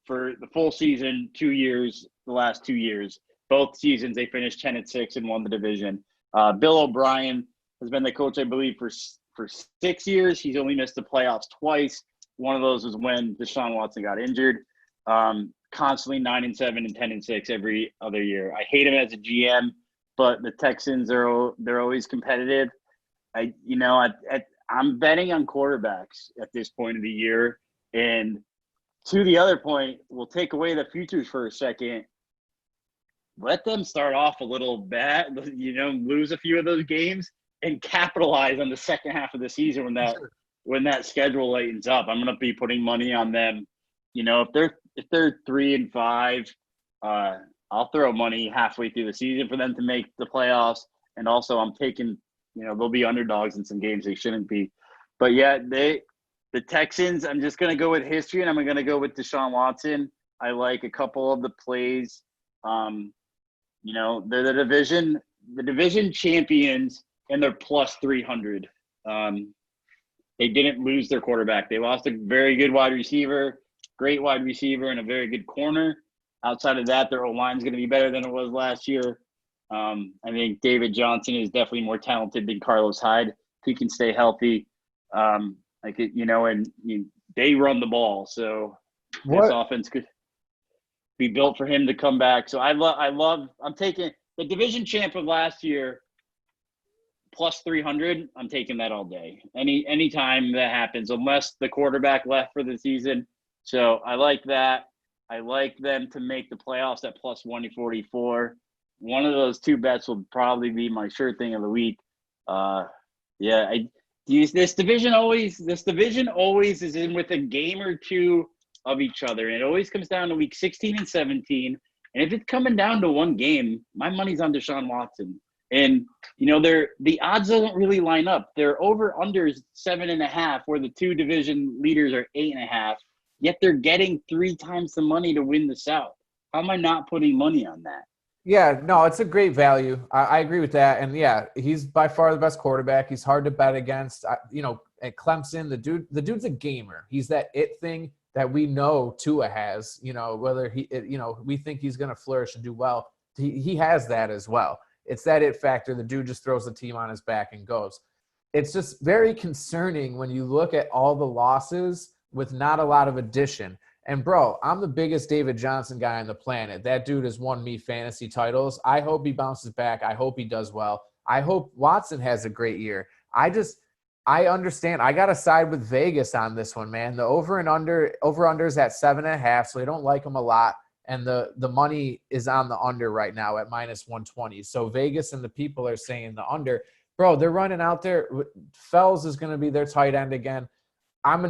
for the full season, the last 2 years. Both seasons they finished 10-6 and won the division. Bill O'Brien has been the coach, I believe, for 6 years. He's only missed the playoffs twice. One of those was when Deshaun Watson got injured. Constantly 9-7 and 10-6 every other year. I hate him as a GM, but the Texans they're always competitive. I'm betting on quarterbacks at this point of the year. And to the other point, we'll take away the futures for a second. Let them start off a little bad, lose a few of those games and capitalize on the second half of the season when that schedule lightens up. I'm going to be putting money on them. If they're 3-5, I'll throw money halfway through the season for them to make the playoffs. And also I'm taking, they'll be underdogs in some games they shouldn't be. But yeah, the Texans, I'm just going to go with history, and I'm going to go with Deshaun Watson. I like a couple of the plays. They're the division champions, and they're plus 300. They didn't lose their quarterback. They lost a very good wide receiver, great wide receiver, and a very good corner. Outside of that, their O-line is going to be better than it was last year. I think David Johnson is definitely more talented than Carlos Hyde. If he can stay healthy, they run the ball. So this offense could be built for him to come back. So I'm taking the division champ of last year plus 300. I'm taking that all day. Anytime that happens, unless the quarterback left for the season. So I like that. I like them to make the playoffs at plus 144. One of those 2 bets will probably be my sure thing of the week. This division always is in with a game or 2 of each other. And it always comes down to week 16 and 17. And if it's coming down to one game, my money's on Deshaun Watson. And, the odds don't really line up. They're over-unders 7.5, where the 2 division leaders are 8.5. Yet they're getting 3 times the money to win the South. How am I not putting money on that? Yeah, no, it's a great value. I agree with that. And yeah, he's by far the best quarterback. He's hard to bet against. At Clemson, the dude's a gamer. He's that it thing that we know Tua has. Whether we think he's going to flourish and do well. He has that as well. It's that it factor. The dude just throws the team on his back and goes. It's just very concerning when you look at all the losses with not a lot of addition. And, bro, I'm the biggest David Johnson guy on the planet. That dude has won me fantasy titles. I hope he bounces back. I hope he does well. I hope Watson has a great year. I understand. I got to side with Vegas on this one, man. The over-under is at 7.5, so they don't like him a lot. And the money is on the under right now at minus 120. So Vegas and the people are saying the under. Bro, they're running out there. Fells is going to be their tight end again. I'm a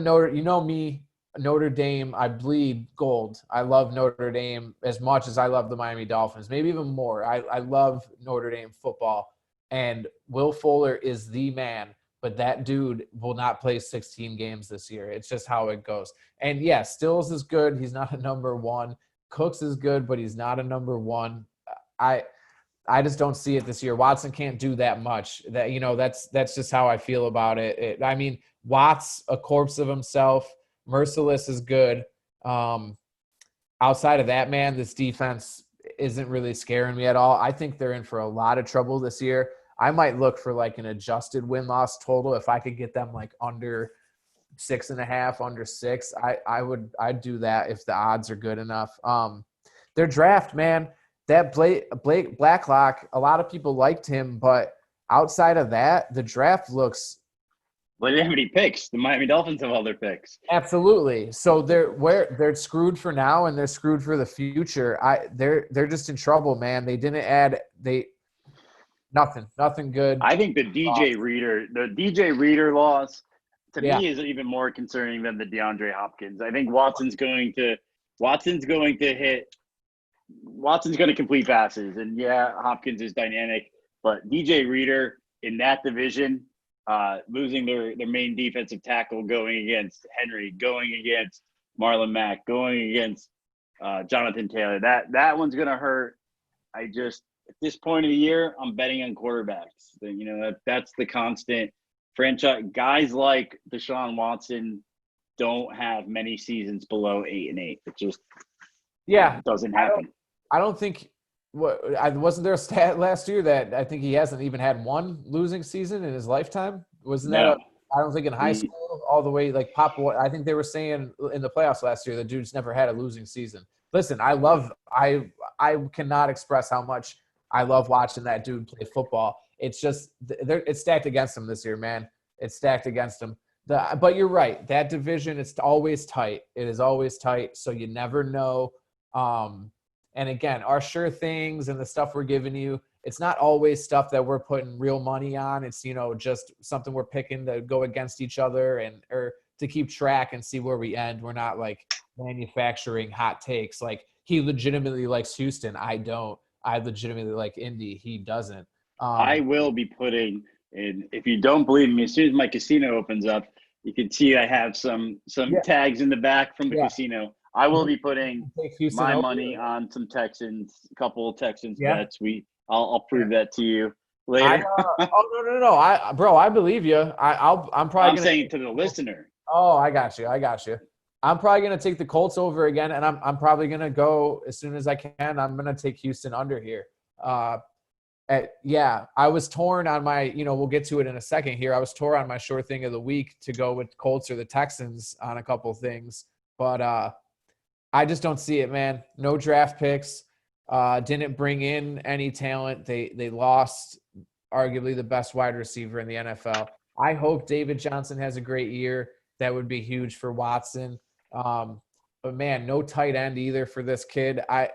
Notre Dame, I bleed gold. I love Notre Dame as much as I love the Miami Dolphins, maybe even more. I love Notre Dame football, and Will Fuller is the man, but that dude will not play 16 games this year. It's just how it goes. And, yeah, Stills is good. He's not a number 1. Cooks is good, but he's not a number 1. I just don't see it this year. Watson can't do that much. That's just how I feel about it. I mean, Watt's a corpse of himself. Merciless is good. Outside of that, man, this defense isn't really scaring me at all. I think they're in for a lot of trouble this year. I might look for like an adjusted win-loss total. If I could get them like under 6.5, under 6, I'd do that if the odds are good enough. Their draft, man, that Blake Blacklock, a lot of people liked him, but outside of that, the draft looks. Well, they didn't have any picks. The Miami Dolphins have all their picks. Absolutely. So they're screwed for now, and they're screwed for the future. They're just in trouble, man. They didn't add nothing good. I think the DJ Reader loss to me is even more concerning than the DeAndre Hopkins. I think Watson's going to complete passes, and Hopkins is dynamic, but DJ Reader in that division, losing their main defensive tackle, going against Henry, going against Marlon Mack, going against Jonathan Taylor, that one's going to hurt. At this point of the year, I'm betting on quarterbacks. That's the constant franchise. Guys like Deshaun Watson don't have many seasons below 8-8. It just doesn't happen. I don't think wasn't there a stat last year that I think he hasn't even had one losing season in his lifetime? Wasn't that I don't think in high school all the way like Pop. I think they were saying in the playoffs last year the dude's never had a losing season. Listen, I cannot express how much I love watching that dude play football. It's just it's stacked against him this year, man. It's stacked against him. But you're right. That division, it's always tight. It is always tight, so you never know. And again, our sure things and the stuff we're giving you, it's not always stuff that we're putting real money on. It's, just something we're picking to go against each other or to keep track and see where we end. We're not like manufacturing hot takes. Like he legitimately likes Houston. I don't. I legitimately like Indy. He doesn't. I will be putting in, if you don't believe me, as soon as my casino opens up, you can see I have some tags in the back from the casino. I will be putting my money on some Texans, a couple of Texans bets. I'll prove that to you later. No. I believe you. I'm saying to the listener. Oh, I got you. I'm probably going to take the Colts over again, and I'm probably going to go as soon as I can. I'm going to take Houston under here. I was torn on my, we'll get to it in a second here. I was torn on my sure thing of the week to go with Colts or the Texans on a couple things, but I just don't see it, man. No draft picks. Didn't bring in any talent. They lost arguably the best wide receiver in the NFL. I hope David Johnson has a great year. That would be huge for Watson. But man, no tight end either for this kid. I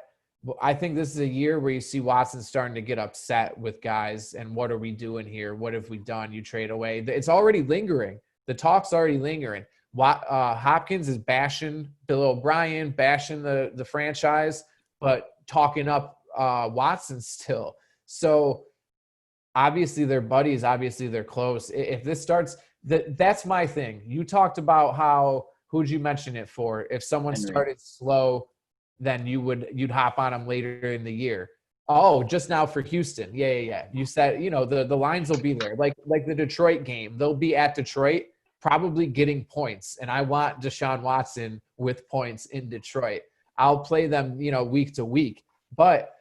think this is a year where you see Watson starting to get upset with guys and what are we doing here? What have we done? You trade away. It's already lingering. The talk's already lingering. Hopkins is bashing Bill O'Brien, bashing the franchise, but talking up Watson still. So obviously they're buddies. Obviously they're close. If this starts, that's my thing. You talked about who'd you mention it for? If someone started slow, then you'd hop on them later in the year. Oh, just now for Houston. Yeah. You said, the lines will be there. Like the Detroit game, they'll be at Detroit probably getting points. And I want Deshaun Watson with points in Detroit. I'll play them, week to week. But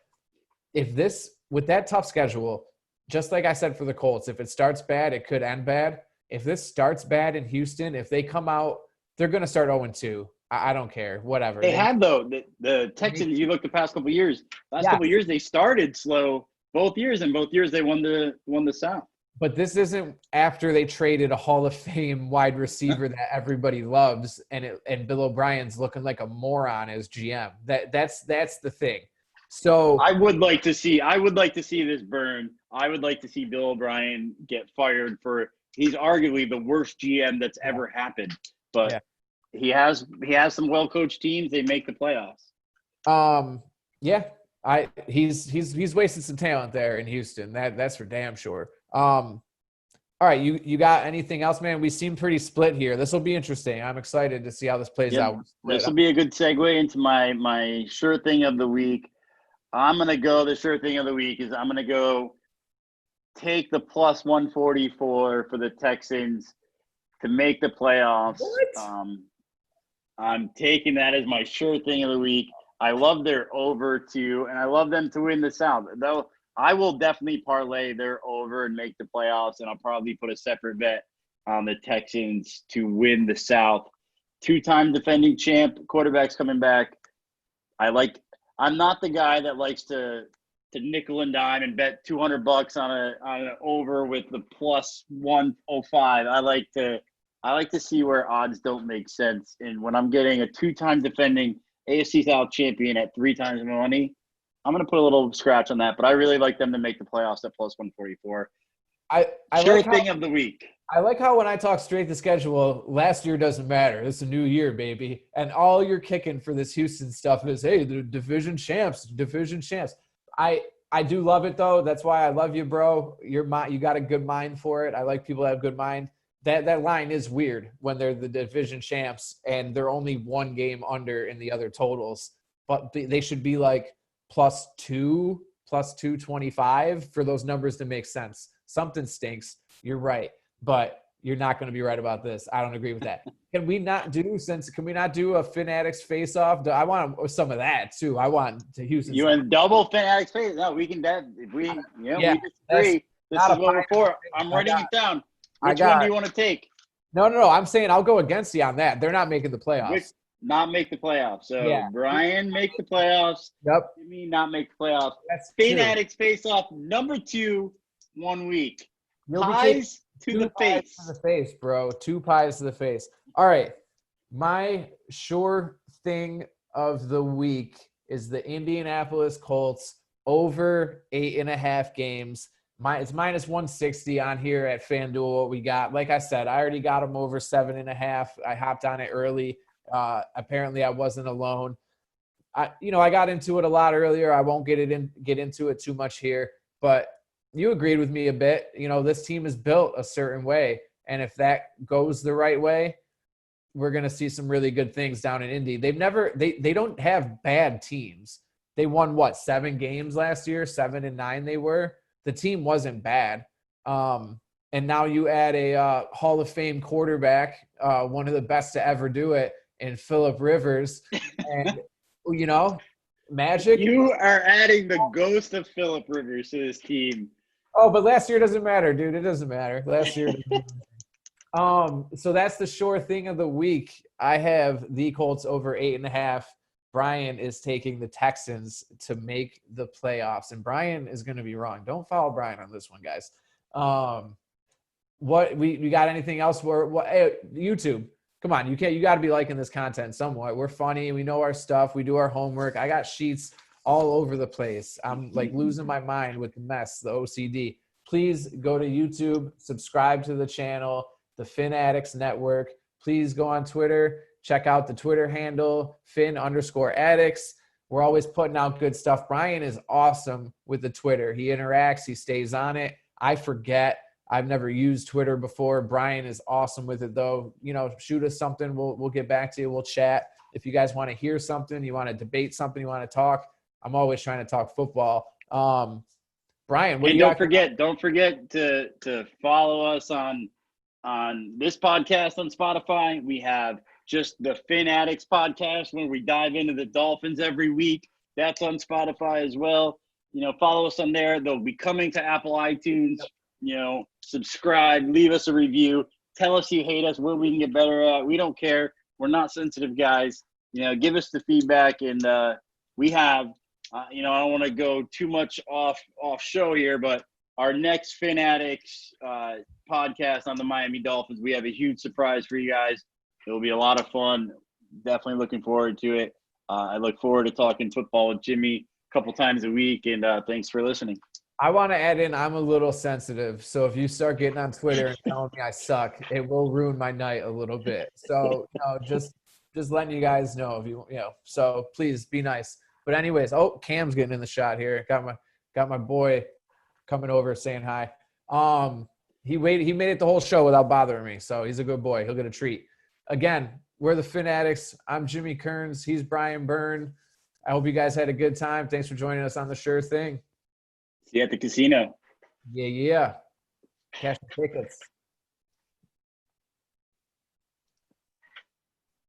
with that tough schedule, just like I said for the Colts, if it starts bad, it could end bad. If this starts bad in Houston, if they come out, they're going to start 0-2. I don't care. Whatever. They had, though. The Texans, you look the past couple of years. Couple of years, they started slow both years, and both years they won the South. But this isn't after they traded a Hall of Fame wide receiver that everybody loves, and Bill O'Brien's looking like a moron as GM. That's the thing. So I would like to see this burn. I would like to see Bill O'Brien get fired for he's arguably the worst GM that's ever happened. But he has some well coached teams. They make the playoffs. He's wasted some talent there in Houston. That's for damn sure. All right, you got anything else, man? We seem pretty split here. This will be interesting. I'm excited to see how this plays out. This will be a good segue into my sure thing of the week. I'm going to go, the sure thing of the week is I'm going to go take the plus 144 for the Texans to make the playoffs. What? I'm taking that as my sure thing of the week. I love their over too, and I love them to win the South. Though I will definitely parlay their over and make the playoffs, and I'll probably put a separate bet on the Texans to win the South. 2-time defending champ, quarterback's coming back. I'm not the guy that likes to nickel and dime and bet $200 on an over with the plus 105. I like to see where odds don't make sense. And when I'm getting a 2-time defending AFC South champion at 3 times my money, I'm going to put a little scratch on that. But I really like them to make the playoffs at plus 144. Sure thing of the week. I like how when I talk straight to schedule, last year doesn't matter. It's a new year, baby. And all you're kicking for this Houston stuff is, hey, the division champs. I do love it, though. That's why I love you, bro. You got a good mind for it. I like people that have good mind. That line is weird when they're the division champs and they're only 1 game under in the other totals. But they should be like plus 225 for those numbers to make sense. Something stinks. You're right. But you're not going to be right about this. I don't agree with that. Can we not do a Fin Addicts Face Off? I want some of that too. I want to Houston. You want double Fin Addicts Face? No, we can. If we, we disagree. This is what we're for. I'm writing it down. Which one do you want to take? No. I'm saying I'll go against you on that. They're not making the playoffs. Not make the playoffs. So Brian make the playoffs. Yep. Jimmy not make the playoffs. That's Fin Addicts Face Off number 2, 1 week. Pies to the face. To the face, bro. 2 pies to the face. All right. My sure thing of the week is the Indianapolis Colts over 8.5 games. It's minus 160 on here at FanDuel. What we got, like I said, I already got them over 7.5. I hopped on it early. Apparently, I wasn't alone. I got into it a lot earlier. I won't get into it too much here, but you agreed with me a bit. This team is built a certain way, and if that goes the right way, we're going to see some really good things down in Indy. They don't have bad teams. They won 7 games last year, 7-9 they were. The team wasn't bad. And now you add a Hall of Fame quarterback, one of the best to ever do it, in Phillip Rivers. And, magic. You are adding the ghost of Phillip Rivers to this team. Oh, but last year doesn't matter, dude. It doesn't matter. Last year doesn't matter. So that's the sure thing of the week. I have the Colts over 8.5. Brian is taking the Texans to make the playoffs, and Brian is going to be wrong. Don't follow Brian on this one, guys. What we got anything else? Hey, YouTube, come on, you got to be liking this content somewhat. We're funny. We know our stuff. We do our homework. I got sheets all over the place. I'm like losing my mind with the mess, the OCD. Please go to YouTube, subscribe to the channel, the Fin Addicts Network. Please go on Twitter. Check out the Twitter handle, Fin_Addicts. We're always putting out good stuff. Brian is awesome with the Twitter. He interacts. He stays on it. I forget. I've never used Twitter before. Brian is awesome with it, though. Shoot us something. We'll get back to you. We'll chat. If you guys want to hear something, you want to debate something, you want to talk, I'm always trying to talk football. Brian, don't forget to follow us on this podcast on Spotify. We have just the Fin Addicts podcast where we dive into the Dolphins every week. That's on Spotify as well. Follow us on there. They'll be coming to Apple iTunes. Subscribe, leave us a review. Tell us you hate us, what we can get better at. We don't care. We're not sensitive guys. Give us the feedback. And we have, I don't want to go too much off show here, but our next Fin Addicts podcast on the Miami Dolphins, we have a huge surprise for you guys. It'll be a lot of fun. Definitely looking forward to it. I look forward to talking football with Jimmy a couple times a week, and thanks for listening. I want to add in, I'm a little sensitive. So if you start getting on Twitter and telling me I suck, it will ruin my night a little bit. So, just letting you guys know if so please be nice. But anyways, Cam's getting in the shot here. Got my boy coming over saying hi. He made it the whole show without bothering me. So he's a good boy. He'll get a treat. Again, we're the Fin Addicts. I'm Jimmy Kearns. He's Brian Byrne. I hope you guys had a good time. Thanks for joining us on the Sure Thing. See you at the casino. Yeah. Cash the tickets.